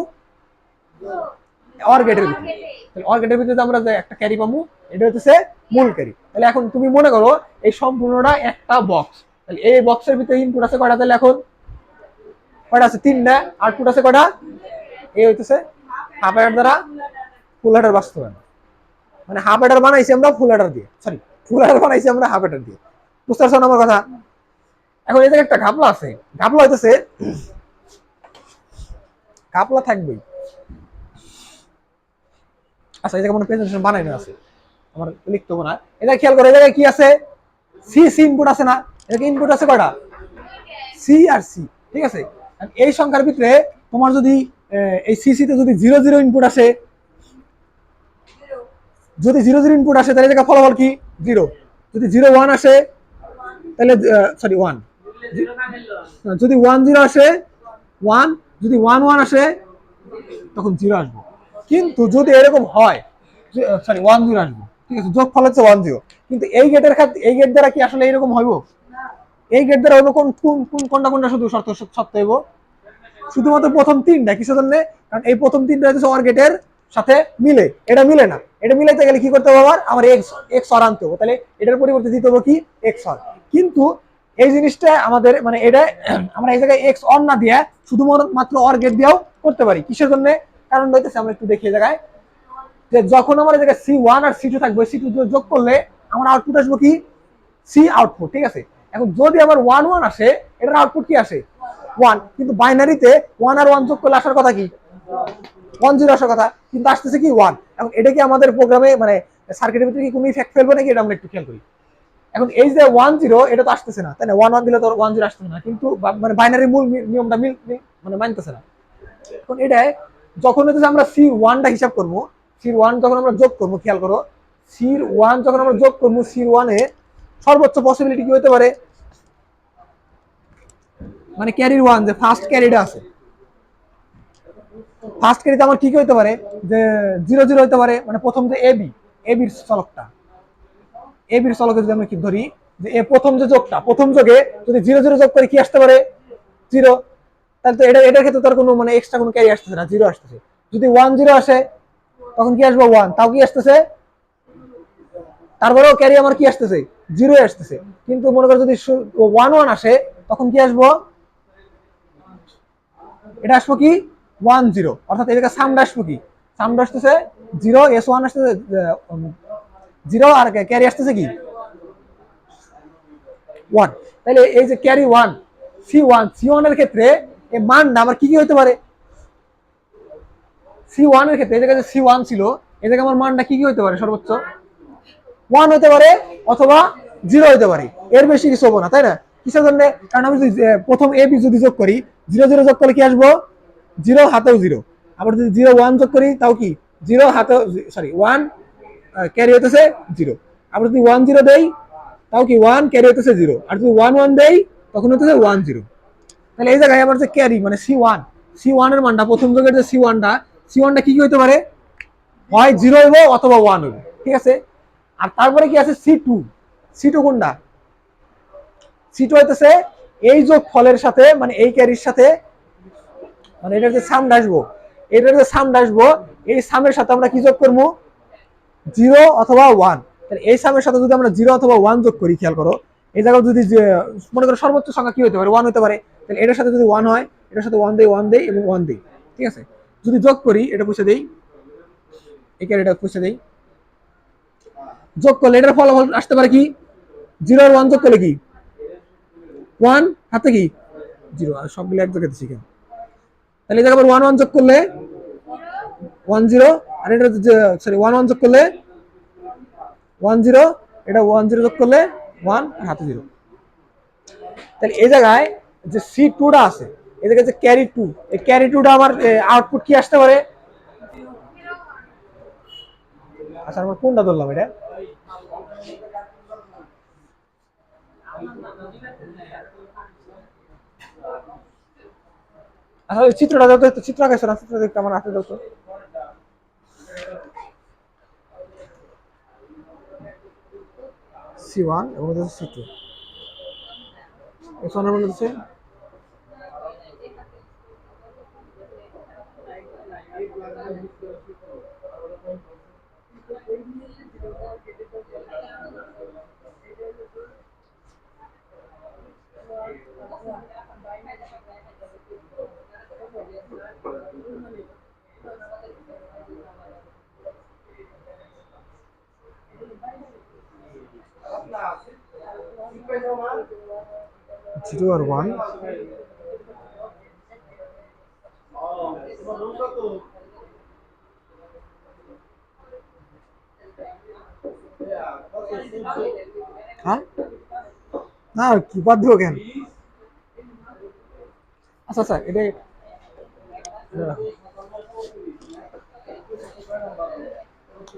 অর গেটের ভিতরে। তাহলে অর গেটের ভিতরে আমরা যে একটা ক্যারি পাবো, এটা হচ্ছে মূল ক্যারি। তাহলে এখন তুমি মনে করো এই সম্পূর্ণটা একটা বক্স, তাহলে এই বক্সের ভিতরে ইনপুট আছে কয়টা, তাহলে এখন কয়টা আছে, 3টা। আউটপুট আছে কয়টা, এই হইতেছে হাফ অ্যাডার দ্বারা ফুল অ্যাডার বাস্তবায়ন, মানে হাফ অ্যাডার বানাইছি আমরা ফুল অ্যাডার দিয়ে, সরি ফুল অ্যাডার বানাইছি আমরা হাফ অ্যাডার দিয়ে। বুঝতে পারছো না আমার কথা? এখন এই জায়গায় একটা ঘাপলা আছে, ঘাপলা হইতেছে, ঘাপলা থাকবেই। আচ্ছা, এই জায়গায় মনে প্রেজেন্টেশন বানাইনো আছে, আমার লিখতে হবে না। এটা খেয়াল করো, এই জায়গায় কি আছে, সি সি ইনপুট আছে না, এটা ইনপুট আছে কয়টা, সি আর সি। ঠিক আছে, এই সংখ্যার ভিতরে তোমার যদি এই সি সি তে যদি 0 0 ইনপুট আসে, যদি 0 0 ইনপুট আসে তাহলে এটা ফলাফল কি 0, যদি 0 1 আসে তাহলে সরি 1, যদি 1 0 আসে 1, যদি 1 1 আসে তখন 0 আসবে। কিন্তু যদি এরকম হয়, সরি 1 0 আসবে, ঠিক আছে, যোগ ফল হচ্ছে 1 0, কিন্তু এই গেটের ক্ষেত্রে এই গেট দ্বারা কি আসলে এরকম হইব, এই গেট দ্বারা হইব কোনটা শুধু শর্ত সত্য হইব, শুধুমাত্র প্রথম 3টা। কিসের জন্য, কারণ এই প্রথম 3টা হচ্ছে অর গেটের সাথে মিলে, এটা মিলে না, এটা মিলাইতে গেলে কি করতে হবে, আমার এক্স অর আনতে হবে, তাহলে এটার পরিবর্তে দিতে হবে কি এক্স অর। কিন্তু এই জিনিসটা আমাদের মানে এটা আমরা এই জায়গায় এক্স অর না দিয়ে শুধুমাত্র অর গেট দিয়েও করতে পারি। কিসের জন্য, কারণ হইতেছে আমরা একটু দেখি এই জায়গায়, যে যখন আমার এই জায়গায় সি ওয়ান আর সি টু থাকবে, সি টু যোগ করলে আমার আউটপুট আসবে কি সি আউটপুট। ঠিক আছে, এখন যদি আমার 1 1 আসে, এটার আউটপুট কি আসে 1, কিন্তু বাইনারিতে 1 আর 1 যোগ করলে আসার কথা কি 1 0 আসার কথা, কিন্তু আসতেছে কি 1। এখন এটা কি আমাদের প্রোগ্রামে মানে সার্কিটের ভিতরে কি কোনো ইফেক্ট ফেলবে নাকি, এটা আমরা একটু খেয়াল করি। এখন এই যে 1 0 এটা তো আসতেছে না, তাই না, 1 1 দিলে তো 1 0 আসতেছে না, কিন্তু মানে বাইনারি মূল নিয়মটা মানে মানতেছে না। এখন এটা যখন হচ্ছে আমরা সি ওয়ানটা হিসাব করবো, সি ওয়ান যখন আমরা যোগ করবো, খেয়াল করো সি ওয়ান যখন আমরা যোগ করবো, সি ওয়ানে সর্বোচ্চ পসিবিলিটি কি হতে পারে, মানে ক্যারির ওয়ান যে ফার্স্ট ক্যারিটা আছে, ফার্স্ট ক্যারিতে আমার কি হতে পারে, যে 0 0 হতে পারে, মানে প্রথম যে এবির চলকটা, এবির চলকে যদি আমরা কি ধরি, যে এ প্রথম যে যোগটা, প্রথম যোগে যদি 0 0 যোগ করে কি আসতে পারে 0, তাহলে তো এটার ক্ষেত্রে তার কোনো মানে এক্সট্রা কোনো ক্যারি আসতেছে না, 0 আসতেছে। যদি 1 0 আসে তখন কি আসবে 1, তাও কি আসতেছে, তারপরেও ক্যারি আমার কি আসতেছে 0 আসতেছে। কিন্তু মনে করো যদি 1 1 আসে তখন কি আসবো, এটা আসবো কি 10, অর্থাৎ এই জায়গায় সামটা আসবে কি, সামটা আসতেছে 0, S1 আসতেছে 0, আর ক্যারি আসতেছে কি 1। তাহলে এই যে ক্যারি 1, C1 এর ক্ষেত্রে এই মানটা আমার কি কি হতে পারে, C1 এর ক্ষেত্রে এই জায়গায় যে C1 ছিল, এই জায়গায় আমার মানটা কি কি হতে পারে, সর্বোচ্চ 1 হতে পারে অথবা 0 হতে পারে, এর বেশি কিছু হবো না, তাই না? কিসের জন্য? কারণ আমি যদি প্রথম এ বি যদি যোগ করি, 0 0 যোগ করলে কি আসবো, 0 হাতেও 0। আবার যদি 0 1 যোগ করি তাও কি 0 হাতেও, সরি 1 ক্যারি হইতেছে 0। আবার যদি 1 0 দেই তাও কি 1 ক্যারি হইতেছে 0। আর যদি 1 1 দেই তখন হইতেছে 1 0। তাহলে এই জায়গায় আমার যে ক্যারি মানে সি ওয়ান এর মানটা, প্রথম যোগের যে সি ওয়ানটা কি কি হইতে পারে, হয় 0 হইব অথবা 1 হইব, ঠিক আছে? আর তারপরে কি আছে সি টু কোনটা, সি টু হইতেছে এই যোগ ফলের সাথে, মানে এই ক্যারির সাথে, মানে এটার যে সামটা আসবো, এটার যে সামটা আসবো, এই সামের সাথে আমরা কি যোগ করবো, 0 অথবা 1। তাহলে এই সামের সাথে যদি আমরা 0 অথবা 1 যোগ করি, খেয়াল করো এই জায়গায় যদি মনে করো সর্বোচ্চ সংখ্যা কি হতে পারে, 1 হতে পারে। তাহলে এটার সাথে যদি 1 হয়, এটার সাথে 1 দেই এবং 1 দেই, ঠিক আছে? যদি যোগ করি, এটা পুষে দেই, এই ক্যারিটা পুষে দেই, যোগ করলে এটার ফলাফল আসতে পারে কি, 0 আর 1 যোগ করলে কি 1, হাতে কি 0, আর সবগুলো এক জায়গাতে শিখেন। তাহলে এই জায়গায় আবার 1 1 যোগ করলে 1 0, আর এটা সরি 1 1 যোগ করলে 1 0, এটা 1 0 যোগ করলে 1, আর হাতে 0। তাহলে এই জায়গায় যে সি2টা আছে, এই জায়গায় যে ক্যারি 2, এই ক্যারি 2টা আমার আউটপুট কি আসতে পারে, আচ্ছা আমরা কোনটা ধরলাম এটা, আসলে চিত্রটা যত চিত্র আঁকাইছো না, চিত্র দেখতে আমার হাতে যত সি1 এবং সি2, এই সোনার মধ্যে হচ্ছে জিরো আর 1। হ্যাঁ, না কি বাদ দিব কেন, আচ্ছা আচ্ছা এটা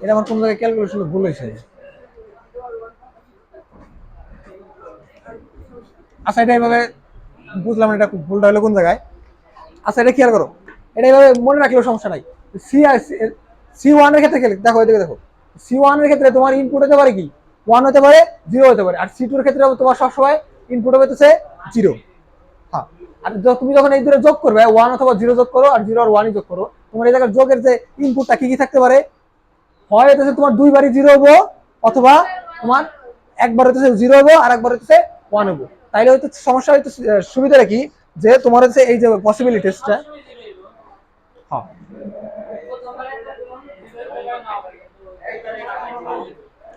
এটা আমার কোন জায়গায় ক্যালকুলেশনে ভুল হয়েছে। আচ্ছা এটা এইভাবে বুঝলাম না, এটা ভুলটা হলো কোন জায়গায়। আচ্ছা এটা খেয়াল করো, এটা এইভাবে মনে রাখলেও সমস্যা নাই। সি আর সি ওয়ান এর ক্ষেত্রে দেখো, এদিকে দেখো, সি ওয়ান এর ক্ষেত্রে তোমার ইনপুট হতে পারে কি 1 হতে পারে, 0 হতে পারে। আর সি2 এর ক্ষেত্রে তোমার সবসময় ইনপুট হতেছে 0। হ্যাঁ, আর তুমি যখন এই দুটো যোগ করবে, 1 অথবা 0 যোগ করো, আর 0 আর 1 যোগ করো, তোমার এই জায়গায় যোগের যে ইনপুটটা কি কি থাকতে পারে, হয় হচ্ছে তোমার দুইবারই 0 হবো, অথবা তোমার একবার হচ্ছে 0 হবো আর একবার হচ্ছে 1 হবো। তাইলে হয়তো সমস্যা হয়তো, সুবিধাটা কি, যে তোমার হচ্ছে এই যে পসিবিলিটিসটা, হ্যাঁ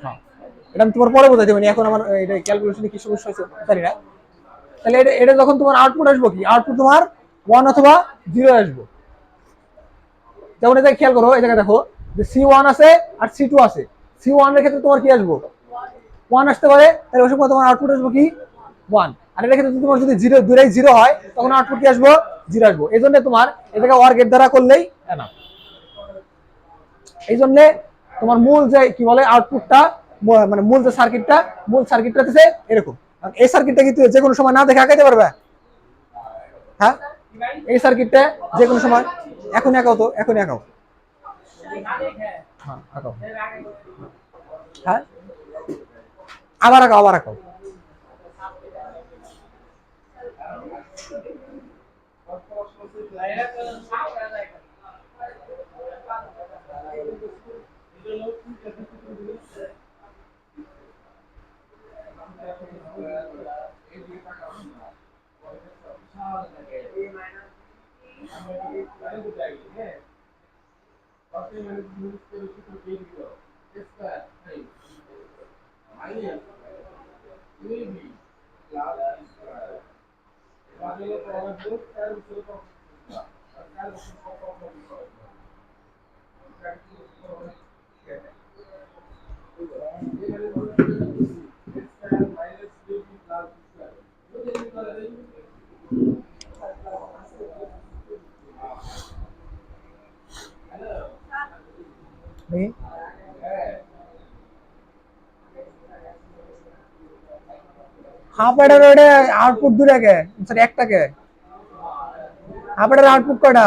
হ্যাঁ, এটা আমি তোমার পরে বোঝাই দেবো, এখন আমার এটা ক্যালকুলেশনে কি সমস্যা হয়েছে জানি না। তাহলে এটা এটা যখন তোমার আউটপুট আসবো কি, আউটপুট তোমার 1 অথবা 0 আসবো। যেমন এটা খেয়াল করো, এই জায়গায় দেখো যে সি1 আছে আর সি2 আছে, সি1 এর ক্ষেত্রে তোমার কি আসবো 1 আসতে পারে, তাহলে ওই সময় তোমার আউটপুট আসবো কি 1। আর এর ক্ষেত্রে তোমার যদি 0 দুটাই 0 হয়, তখন আউটপুট কি আসবো 0 আসবো। এই জন্য তোমার এটাকে অর গেট দ্বারা করলেই না, এই জন্য তোমার মূল যে কি বলে আউটপুটটা, মানে মূল সার্কিটটা হচ্ছে এরকম। এই সার্কিটটা কিন্তু যে কোনো সময় না দেখে আঁকাইতে পারবে। হ্যাঁ, এই সার্কিটটা যে কোনো সময়, এখনই আঁকাও, তো এখনই আঁকাও। হ্যাঁ আঁকাও, হ্যাঁ আবার আঁকাও, আবার আঁকাও। হাফ এডার আউটপুট দুটাকে সরি একটাকে হাফ এডার আউটপুট কয়টা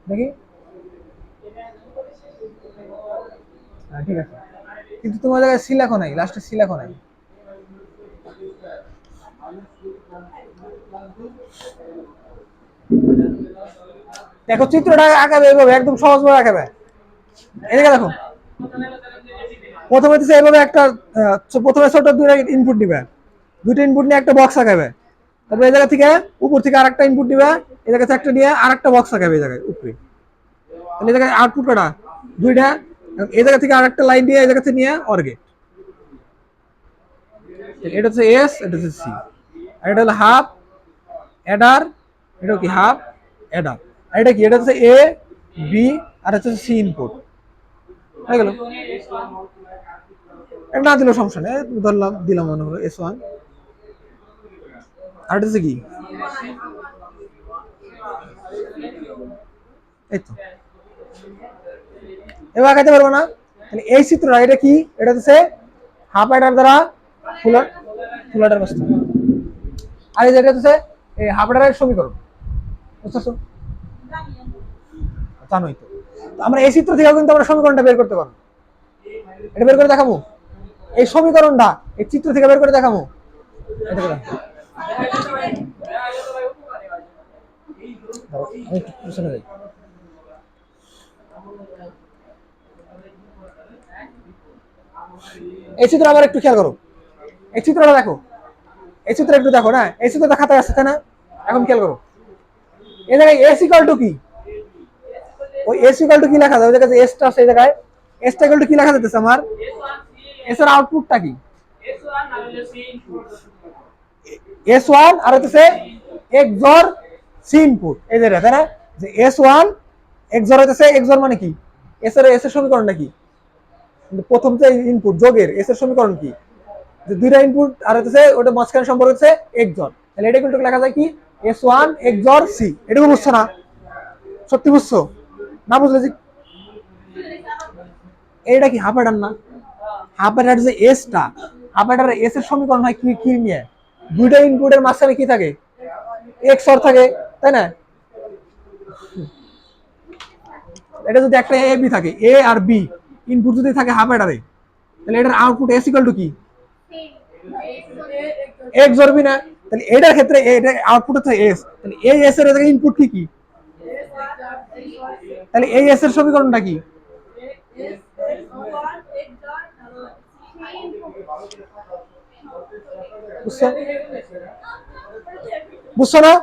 দেখি ঠিক আছে কিন্তু তোমার জায়গায় সি লেখো নাই লাস্টে সি লেখো নাই দেখো চিত্রটা আঁকাবে এভাবে একদম সহজভাবে আঁকাবে এদিকে দেখো প্রথমে হচ্ছে এভাবে একটা প্রথমে ছোট দুইটা ইনপুট দিবে দুইটা ইনপুট নিয়ে একটা বক্স আঁকাবে তারপর এই জায়গা থেকে উপর থেকে আরেকটা ইনপুট দিবে এই জায়গা থেকে একটা নিয়ে আরেকটা বক্স আঁকাবে এই জায়গায় উপরে তাহলে এই জায়গায় আউটপুট কটা দুইটা এই জায়গা থেকে আরেকটা লাইন দিয়ে এই জায়গা থেকে নিয়ে অর গেট এটা হচ্ছে এস এটা হচ্ছে সি আর এটা হলো হাফ অ্যাডার এটা কি হাফ অ্যাডার আর এটা কি এটা হচ্ছে এ বি আর হচ্ছে সি ইনপুট হয়ে গেল এটা না দিলেও সমস্যা নেই ধরলাম দিলাম মনে হলো S1 আর এটা হচ্ছে কি এই তো এবার আঁকাতে পারবো না তাহলে এই চিত্রটা এটা কি এটা হচ্ছে হাফ অ্যাডার দ্বারা ফুল অ্যাডার বস্তু আর এই যেটা হচ্ছে এই হাফ অ্যাডারের সমীকরণ বুঝছো জানোই তো আমরা এই চিত্র থেকে কিন্তু আমরা সমীকরণটা বের করতে পারবো এটা বের করে দেখাবো এই সমীকরণটা এই চিত্র থেকে বের করে দেখাবো এটা করে আমি পিছনে যাই এই চিত্র আবার একটু খেয়াল করো এই চিত্রটা দেখো এই চিত্র একটু দেখো না এই চিত্রটা খাতায় আছে তাই না এখন খেয়াল করো এই জায়গায় এস ইকুয়াল টু কি ওই এস ইকুয়াল টু কি লেখা যায় ওই জায়গায় এস টা আছে এই জায়গায় এস টা ইকুয়াল টু কি লেখা যাচ্ছে আমার এস এর আউটপুটটা কি S1 আর হচ্ছে XOR C ইনপুট এই যে তাই না যে S1 XOR হচ্ছে XOR মানে কি এস এর সমীকরণটা কি প্রথম যে ইনপুট যোগের এস এর সমীকরণ কি যে দুইটা ইনপুট আর হচ্ছে ওটা মাঝখানে সম্পর্ক হচ্ছে XOR তাহলে এটা কিন্তু লেখা যায় কি S1 XOR C এটাও বুঝছো না সত্যি বুঝছো না বুঝলে যে এটা কি হাফ অ্যাডার না হাফ অ্যাডার যে এস টা হাফ অ্যাডার এস এর সমীকরণ হয় কি নিয়ে দুইটা ইনপুটের মাঝখানে কি থাকে XOR থাকে তাই না এটা যদি একটা এ বি থাকে এ আর বি ইনপুট যদি থাকে হাফ অ্যাডারে তাহলে এটার আউটপুট এস ইকুয়াল টু কি XOR বি না তাহলে এটার ক্ষেত্রে এটা আউটপুট হচ্ছে এস তাহলে এই এস এর ইনপুট কি কি তাহলে এই এস এর সমীকরণটা কি বুঝছো না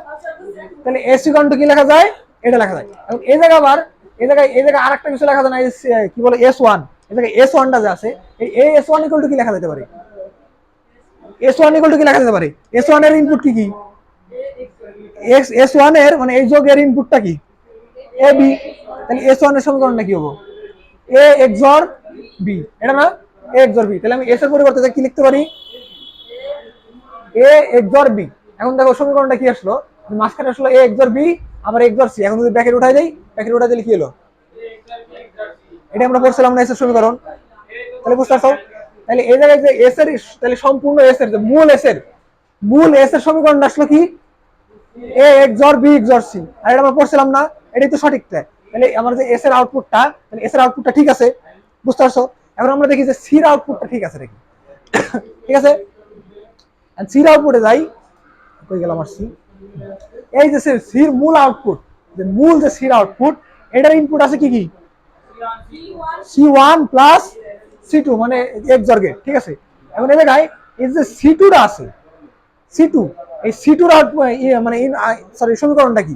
তাহলে এস ইকুয়াল টু কি লেখা যায় এটা লেখা যায় এবং এই জায়গা আবার এই জায়গায় আরেকটা কিছু লেখা যায় না কি বলে S1 এই জায়গায় S1 টা যে আছে এই S1 ইকুয়াল টু কি লেখা যেতে পারে S1 ইকুয়াল টু কি লেখা যেতে পারে S1 এর ইনপুট কি S1 এর মানে এই যোগের ইনপুটটা কি এ বি তাহলে S1 এর সমীকরণটা কি হবে A XOR B এটা না A XOR B তাহলে আমি S এর পরিবর্তে কি লিখতে পারি A XOR B এখন দেখো সমীকরণটা কি আসলো মাঝখানে আসলো A XOR B আবার XOR C এখন যদি ব্র্যাকেট উঠাই দেই ব্র্যাকেট উঠাই দিলে কি হলো এটা আমরা পড়ছিলাম না S এর সমীকরণ তাহলে বুঝতে পারছো তাহলে এই জায়গায় যে S এর তাহলে সম্পূর্ণ S এর যে মূল S এর সমীকরণটা আসলো কি A XOR B XOR C আর এটা আমরা পড়ছিলাম না এটাই তো সঠিক তাহলে আমার যে S এর আউটপুটটা তাহলে S এর আউটপুটটা ঠিক আছে বুঝতে পারছো এখন আমরা দেখি যে C এর আউটপুটটা ঠিক আছে নাকি ঠিক আছে আর C এর আউটপুটে যাই কই গেল আমার C এই যে C এর মূল আউটপুট যে মূল যে C এর আউটপুট এটার ইনপুট আছে কি কি C1 প্লাস C2 মানে XOR গেট ঠিক আছে এখন এই জায়গায় এই যে C2 টা আছে C2 এই C2 এর মানে সরি সমীকরণটা কি?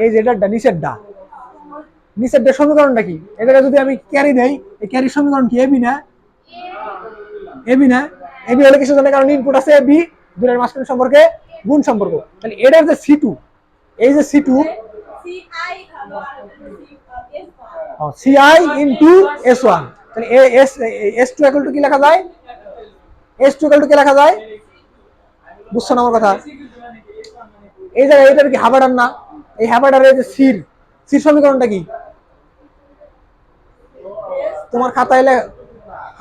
এই যে এটা নিচেরটা সমীকরণটা কি? এটাকে যদি আমি ক্যারি দেই, এই ক্যারির সমীকরণ কি? এবি না? এবি না? এবি হলে কিছু জানে, কারণ ইনপুট আছে বি, দুইটার মাঝখানে সম্পর্কে গুণ সম্পর্ক। তাহলে এটার যে C2, এই যে C2 CI ইনটু S1, তাহলে S2 ইকুয়াল টু কি লেখা যায়? S2 ইকুয়াল টু কি লেখা যায়? বুঝছো না আমার কথা? এই জায়গায় এটার কি হাফাডার না? এই হাফাডারের যে সির সমীকরণটা কি? তোমার খাতায়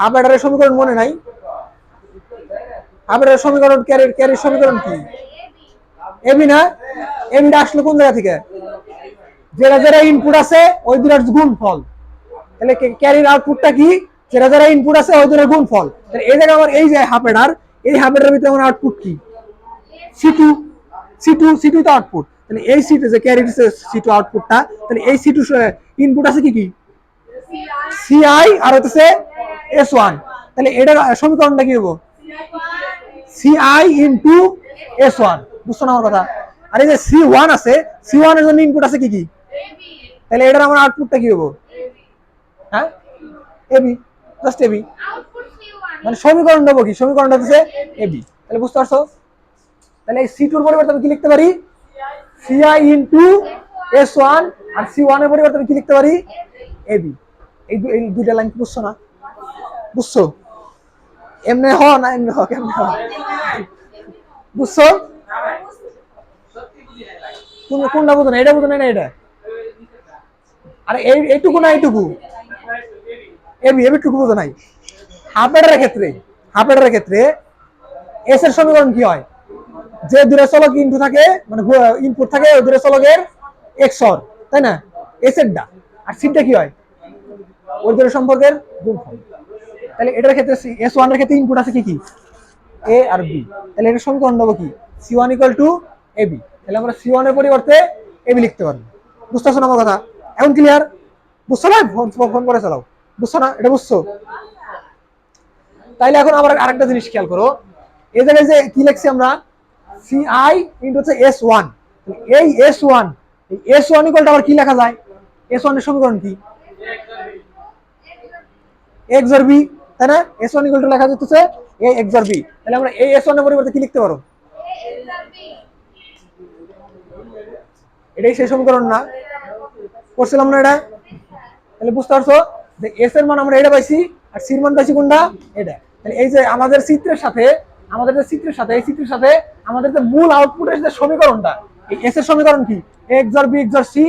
হাফাডারের সমীকরণ মনে নাই? হাফাডারের সমীকরণ ক্যারির সমীকরণ কি? এবি না? এবিটা আসলে কোন জায়গা থেকে? যেটা যেটা ইনপুট আছে ওই দুটার গুণফল। তাহলে ক্যারির আউটপুটটা কি? যেটা যেটা ইনপুট আছে ওই দুটার গুণফল। তাহলে এই জায়গায় আমার এই যে হাফাডার, এই হাফাডারের ভিতরে আমার আউটপুট কি? C2 তো আউটপুট। তাহলে এই C2 যে ক্যারির C2 আউটপুটটা, তাহলে এই C2 ইনপুট আছে কি কি? CI আর হচ্ছে S1। তাহলে এটার সমীকরণটা কি হবে? CI into S1। বুঝছো না আমার কথা? আর এই যে C1 আছে, C1 এর জন্য ইনপুট আছে কি কি? তাহলে এটার আমার আউটপুটটা কি হবে? হ্যাঁ, এবি, জাস্ট এবি। মানে সমীকরণ দেবো কি? সমীকরণটা হচ্ছে এবি। তাহলে বুঝতে পারছো? তাহলে এই C2 এর পরিবর্তে আমি কি লিখতে পারি? CI ইনটু S1, আর C1 এর পরিবর্তে আমি কি লিখতে পারি? এবি। এই দুইটা লাইন বুঝছো না? বুঝছো? এমনি হ না এমনি হ, কেমনে হ? বুঝছো? কোনটা বুঝো না? এটা বুঝো না এটা? আরে এইটুকু না এইটুকু? এবিটুকু বুঝো নাই? হাফ ক্ষেত্রে এস এর সমীকরণ কি হয়? যে দূরে চলক ইনপুট থাকে, মানে ইনপুট থাকে ওই দূরে চলকের XOR, তাই না? এস এরটা আর সিটা কি হয়? ওই দূরে সম্পর্কের গুণফল। তাহলে এটার ক্ষেত্রে S1 এর ক্ষেত্রে ইনপুট আছে কি কি? এ আর বি। তাহলে এটার সমীকরণ দেবো কি? C1 equal to AB. তাহলে আমরা C1 এর পরিবর্তে এবি লিখতে পারবো। বুঝতেছো না আমার কথা? এখন ক্লিয়ার? বুঝছো না? ফোন করে চালাও। বুঝছো না? এটা বুঝছো? তাইলে এখন আমরা আরেকটা জিনিস খেয়াল করো। এই জায়গায় যে কি লিখছি আমরা? CI ইনটু হচ্ছে S1। এই S1, এই S1 ইকুয়ালটা আবার কি লেখা যায়? S1 এর সমীকরণ কি? X আর B, তাই না? S1 ইকুয়াল টু লেখা যাচ্ছে A X আর B। তাহলে আমরা এই S1 এর পরিবর্তে কি লিখতে পারো? এটাই সেই সমীকরণ না? করছিলাম না এটা? তাহলে বুঝতে পারছো যে এস এর মান আমরা এটা পাইছি, আর সির মান পাইছি কোনটা? এটা। তাহলে এই যে আমাদের চিত্রের সাথে, এই চিত্রের সাথে আমাদের যে মূল আউটপুটের যে সমীকরণটা, এই এস এর সমীকরণ কি? এক্স আর বি এক্স আর সি,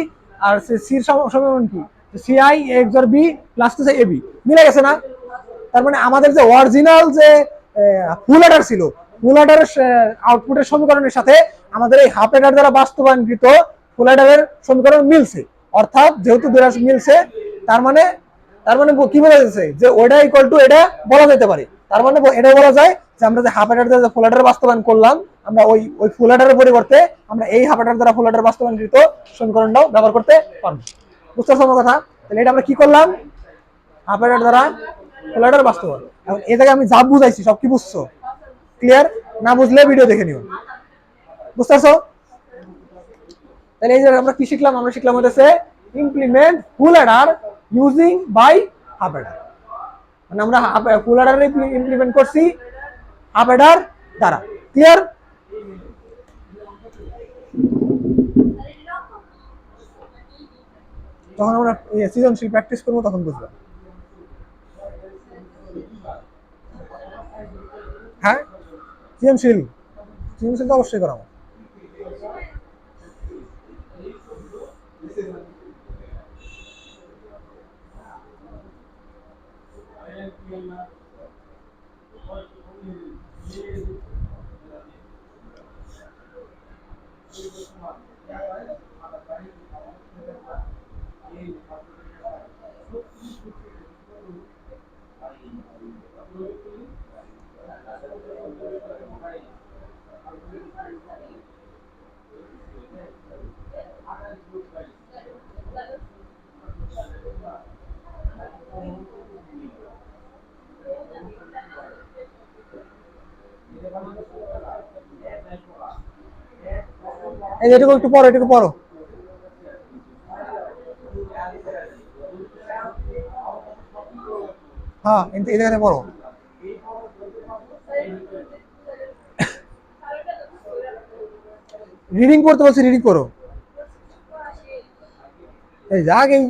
আর সির সমীকরণ কি? CI x R B plus two A B. মিলে গেছে না? তার মানে আমাদের যে অরিজিনাল যে ফুল অ্যাডার ছিল, ফুল অ্যাডারের আউটপুটের সমীকরণের সাথে আমাদের এই হাফ অ্যাডার দ্বারা বাস্তবায়নকৃত ফুল অ্যাডারের সমীকরণ মিলছে। অর্থাৎ যেহেতু দুটো মিলছে, তার মানে কি বলা যাচ্ছে? যে ওটা ইকুয়াল টু এটা বলা যেতে পারে। তার মানে এটা বলা যায় যে আমরা যে হাফ অ্যাডার দ্বারা ফুল অ্যাডার বাস্তবায়ন করলাম, আমরা ওই ফুল অ্যাডারের পরিবর্তে আমরা এই হাফ অ্যাডার দ্বারা ফুল অ্যাডার বাস্তবায়নকৃত সমীকরণটাও ব্যবহার করতে পারবো। বুঝতে পারছো আমার কথা? তাহলে এটা আমরা কি করলাম? হাফ অ্যাডার দ্বারা ফুল অ্যাডার বাস্তবায়ন। এখন এ জায়গায় আমি যা বুঝাইছি সব কি বুঝছো? ক্লিয়ার? না বুঝলে ভিডিও দেখে নিও। বুঝতে পারছো? তাহলে এই যে আমরা কি শিখলাম? আমরা শিখলাম হচ্ছে implement full adder using by half adder. মানে আমরা ফুল অ্যাডার ইমপ্লিমেন্ট করছি হাফ অ্যাডার দ্বারা। ক্লিয়ার? যখন আমরা সৃজনশীল প্র্যাকটিস করবো তখন বুঝবো। হ্যাঁ, সৃজনশীল তো অবশ্যই করাবো। এই যে এটুকু একটু পড়ো, এটুকু পড়ো। হ্যাঁ এই জায়গাতে পড়ো। রিডিং পড়তে বলছি, রিডিং করো। এই যা আগেই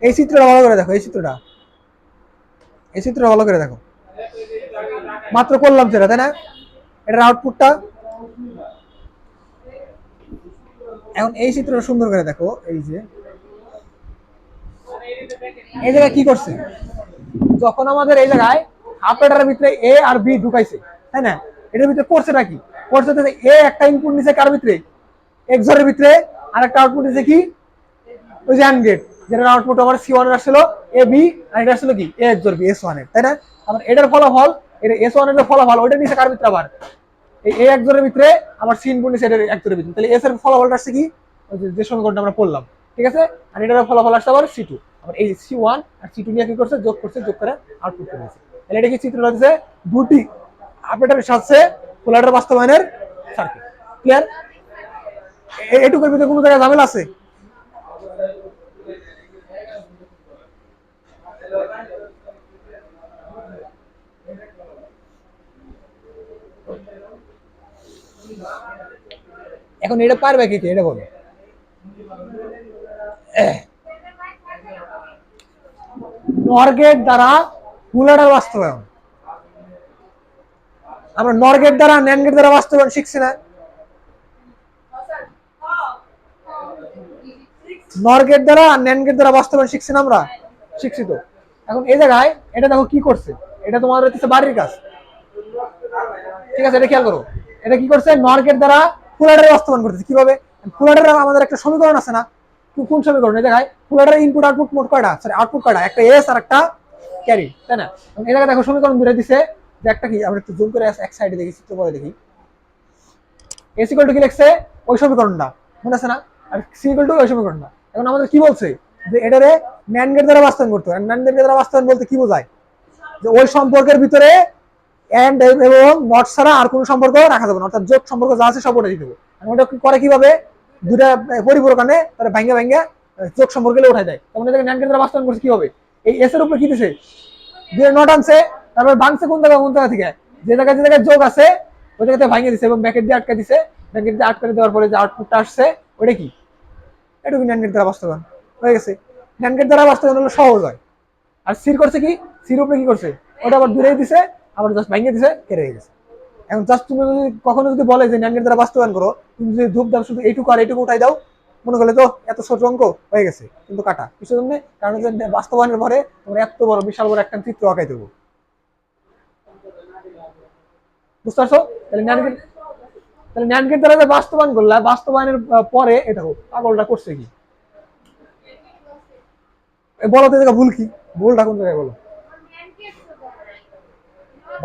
এই চিত্রটা ভালো করে দেখো, এই চিত্রটা, এই চিত্রটা ভালো করে দেখো। মাত্র করলাম সেটা, তাই না? এটার আউটপুটটা এখন এই চিত্রটা সুন্দর করে দেখো। এই যে এই জায়গায় কি করছে, যখন আমাদের এই জায়গায় আপডেটারের ভিতরে এ আর বি ঢুকাইছে, তাই না? এটার ভিতরে করছে নাকি, করছে এ একটা ইনপুট নিছে কার ভিতরে, এক্সরের ভিতরে, আর একটা আউটপুট নিছে কি, ওই যে অ্যান্ড গেট, যেটার আউটপুট আমার সি ওয়ান এর আসলো এ বি, আর এটা আসলো কি এ এক্সর বি, এস ওয়ান এর, তাই না? আবার এটার ফলাফল, এটা এস ওয়ান এর ফলাফল ওইটা নিছে কার ভিতরে, আবার এই এ এক্সরের ভিতরে, আমার সি ইনপুট নিছে এটার এক্সরের ভিতরে, তাহলে এস এর ফলাফলটা আসছে কি, যে সমীকরণটা আমরা পড়লাম, ঠিক আছে? আর এটার ফলাফল আসছে আবার সি টু, আবার এই সি ওয়ান আর সি টু নিয়ে কি করছে, যোগ করছে, যোগ করে আউটপুট করে দিয়েছে। তাহলে এটা কি চিত্র হচ্ছে দুটি আপডেটারের সাথে পোলারের বাস্তবায়নের সার্কিট। ক্লিয়ার? এটুকুর ভিতরে কোনো জায়গায় ঝামেলা আছে? এখন এটা পারবে কি, এটা বলো। নর গেট দ্বারা ফুল অ্যাডার বাস্তবায়ন, আমরা নর গেট দ্বারা ন্যান্ড গেট দ্বারা বাস্তবায়ন শিখছি না? নর গেট দ্বারা আর ন্যান্ড গেট দ্বারা বাস্তবায়ন শিখছি না আমরা? শিখছি তো। এখন এই জায়গায় এটা দেখো কি করছে, এটা তোমার হচ্ছে বাড়ির কাজ, ঠিক আছে? এটা খেয়াল করো, এটা কি করছে, নর গেট দ্বারা ফুল অ্যাডার বাস্তবায়ন করতেছে। কিভাবে? ফুল অ্যাডার আমাদের একটা সমীকরণ আছে না, কোন সমীকরণ? এই জায়গায় ফুল অ্যাডার ইনপুট আউটপুট মোট কয়টা, সরি আউটপুট কয়টা, একটা এস আর একটা ক্যারি, তাই না? এই জায়গায় দেখো সমীকরণ ধরে দিছে যে একটা কি, আমরা একটু জুম করে এক সাইডে দেখি, চিত্র পরে দেখি। এস ইকুয়াল টু কি লিখছে, ওই সমীকরণটা মনে আছে না, আর সি ইকুয়াল টু ওই সমীকরণটা। এখন আমাদের কি বলছে, যে এটারে ন্যান্ড গেট দ্বারা বাস্তবায়ন করতে হয়। ন্যান্ড গেট দ্বারা বাস্তবায়ন বলতে কি বোঝায়, যে ওই সম্পর্কের ভিতরে এন্ড এবং নট ছাড়া আর কোনো সম্পর্ক রাখা যাবে না, অর্থাৎ যোগ সম্পর্ক যা আছে সব ওটা দিয়ে দেবো। ওটা করে কিভাবে, দুটা পরিপূরকানে তারা ভাঙ্গা ভাঙ্গা যোগ সম্পর্কে উঠাই দেয়। তখন এটাকে ন্যান্ড গেট দ্বারা বাস্তবায়ন করছে কি হবে, এই এস এর উপরে কি দিছে, দুই নট আনছে, তারপর ভাঙছে কোন জায়গা কোন জায়গা থেকে, যে জায়গায় যোগ আছে ওই জায়গাতে ভাঙিয়ে দিছে এবং ব্যাকেট দিয়ে আটকা দিছে। ব্যাকেট দিয়ে আটকা দেওয়ার পরে যে আউটপুটটা আসছে ওটা কি, এটুকু ন্যান্ড গেট দ্বারা বাস্তবায়ন হয়ে গেছে। ন্যান্ড গেট দ্বারা বাস্তবায়ন হলো সহজ হয়। আর সির করছে কি, সির উপরে কি করছে, ওটা আবার দূরে দিছে, আবার জাস্ট ভাঙিয়ে দিছে, কেটে গেছে। এখন জাস্ট তুমি যদি কখনো যদি বলে যে ন্যান্ড গেট দ্বারা বাস্তবায়ন করো, তুমি যদি ধূপ দাও শুধু এইটুকু আর এইটুকু উঠাই দাও, মনে করলে তো এত ছোট অঙ্ক হয়ে গেছে, কিন্তু কাটা কিসের জন্য, কারণ বাস্তবায়নের পরে তোমরা এত বড় বিশাল বড় একটা চিত্র আঁকাই দেবো। বুঝতে পারছো? তাহলে ন্যান্ড গেট দ্বারা বাস্তবায়ন করলা, বাস্তবায়নের পরে এটা পাগলটা করছে কি, বলো তো জায়গা ভুল কি, ভুলটা কোন জায়গায় বলো?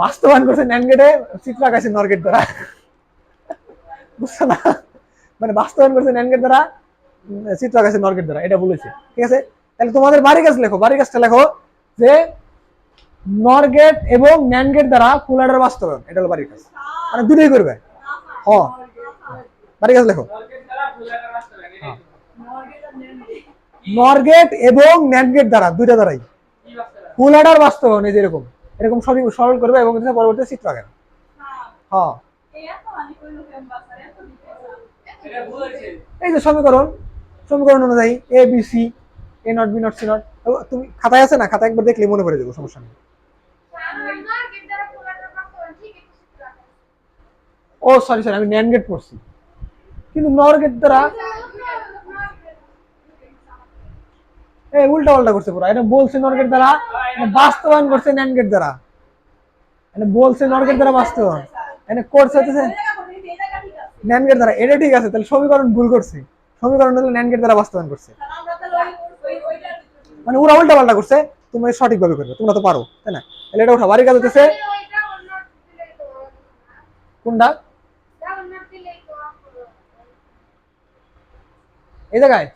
বাস্তবায়ন করছে ন্যান্ড গেটে, চিত্র আঁকাইছে নর গেট দ্বারা, বুঝছো না? মানে বাস্তবায়ন করছে ন্যান্ড গেট দ্বারা, চিত্র আঁকাইছে নর গেট দ্বারা, এটা বলেছে, ঠিক আছে? তাহলে তোমাদের বাড়ি কাজ লেখো, বাড়ি কাজটা লেখো যে নর গেট এবং ন্যান্ড গেট দ্বারা ফুল অ্যাডার বাস্তবায়ন, এটা হলো বাড়ির কাজ, মানে দুটোই করবে। হ্যাঁ, বাড়ি কাজ লেখো, নর গেট এবং ন্যান্ড গেট দ্বারা, দুইটা দ্বারাই ফুল অ্যাডার বাস্তবায়ন, এই যে এরকম এরকম সরল করবে এবং পরবর্তী চিত্র আঁকেন। হ্যাঁ, এই যে সমীকরণ, সমীকরণ অনুযায়ী A B C, A naught B naught C naught, তুমি খাতায় আছে না, খাতা একবার দেখলে মনে পড়ে যাবো, সমস্যা নেই। ও সরি সরি, আমি ন্যান্ড গেট পড়ছি, কিন্তু নর গেট দ্বারা উল্টা পাল্টা করছে পুরো। এটা বলছে নর গেট দ্বারা বাস্তবায়ন করছে ন্যান্ড গেট দ্বারা, বলছে নর গেট দ্বারা বাস্তবায়ন, এখানে কোর্স হচ্ছে ন্যান্ড গেট দ্বারা, এটা ঠিক আছে। তাহলে সমীকরণ ভুল করছে, সমীকরণ হলো ন্যান্ড গেট দ্বারা বাস্তবায়ন করছে, মানে ওরা উল্টা পাল্টা করছে, তুমি সঠিকভাবে করবে, তোমরা তো পারো, তাই না? তাহলে এটা ওঠা বাড়ি কাজ হতেছে কোনটা, এই জায়গায়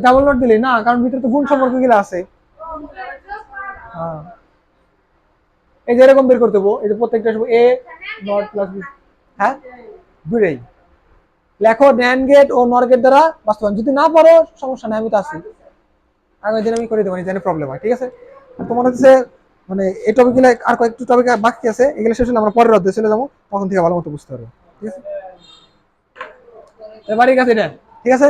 ডাবল নোট দিলে না, কারণ ভিতরে তো গুণ সম্পর্ক গুলো আছে। হ্যাঁ এই যে এরকম বের করতে হবো, এই যে প্রত্যেকটা এ নট প্লাস বি, হ্যাঁ দুইটাই লেখো ন্যান্ড গেট ও নর গেট দ্বারা বাস্তবায়ন। যদি না পারো সমস্যা নেই, আমি তো আছি, আগামী দিন আমি করে দেবো, জানি প্রবলেম হয়, ঠিক আছে। আর তোমার হচ্ছে মানে এই টপিকগুলো আর কয়েকটু টপিক বাকি আছে, এগুলো শেষ হলে আমরা পরের অধ্যায়ে চলে যাবো, তখন থেকে ভালো মতো বুঝতে পারবো, ঠিক আছে। এবারই কাছে এটা, ঠিক আছে।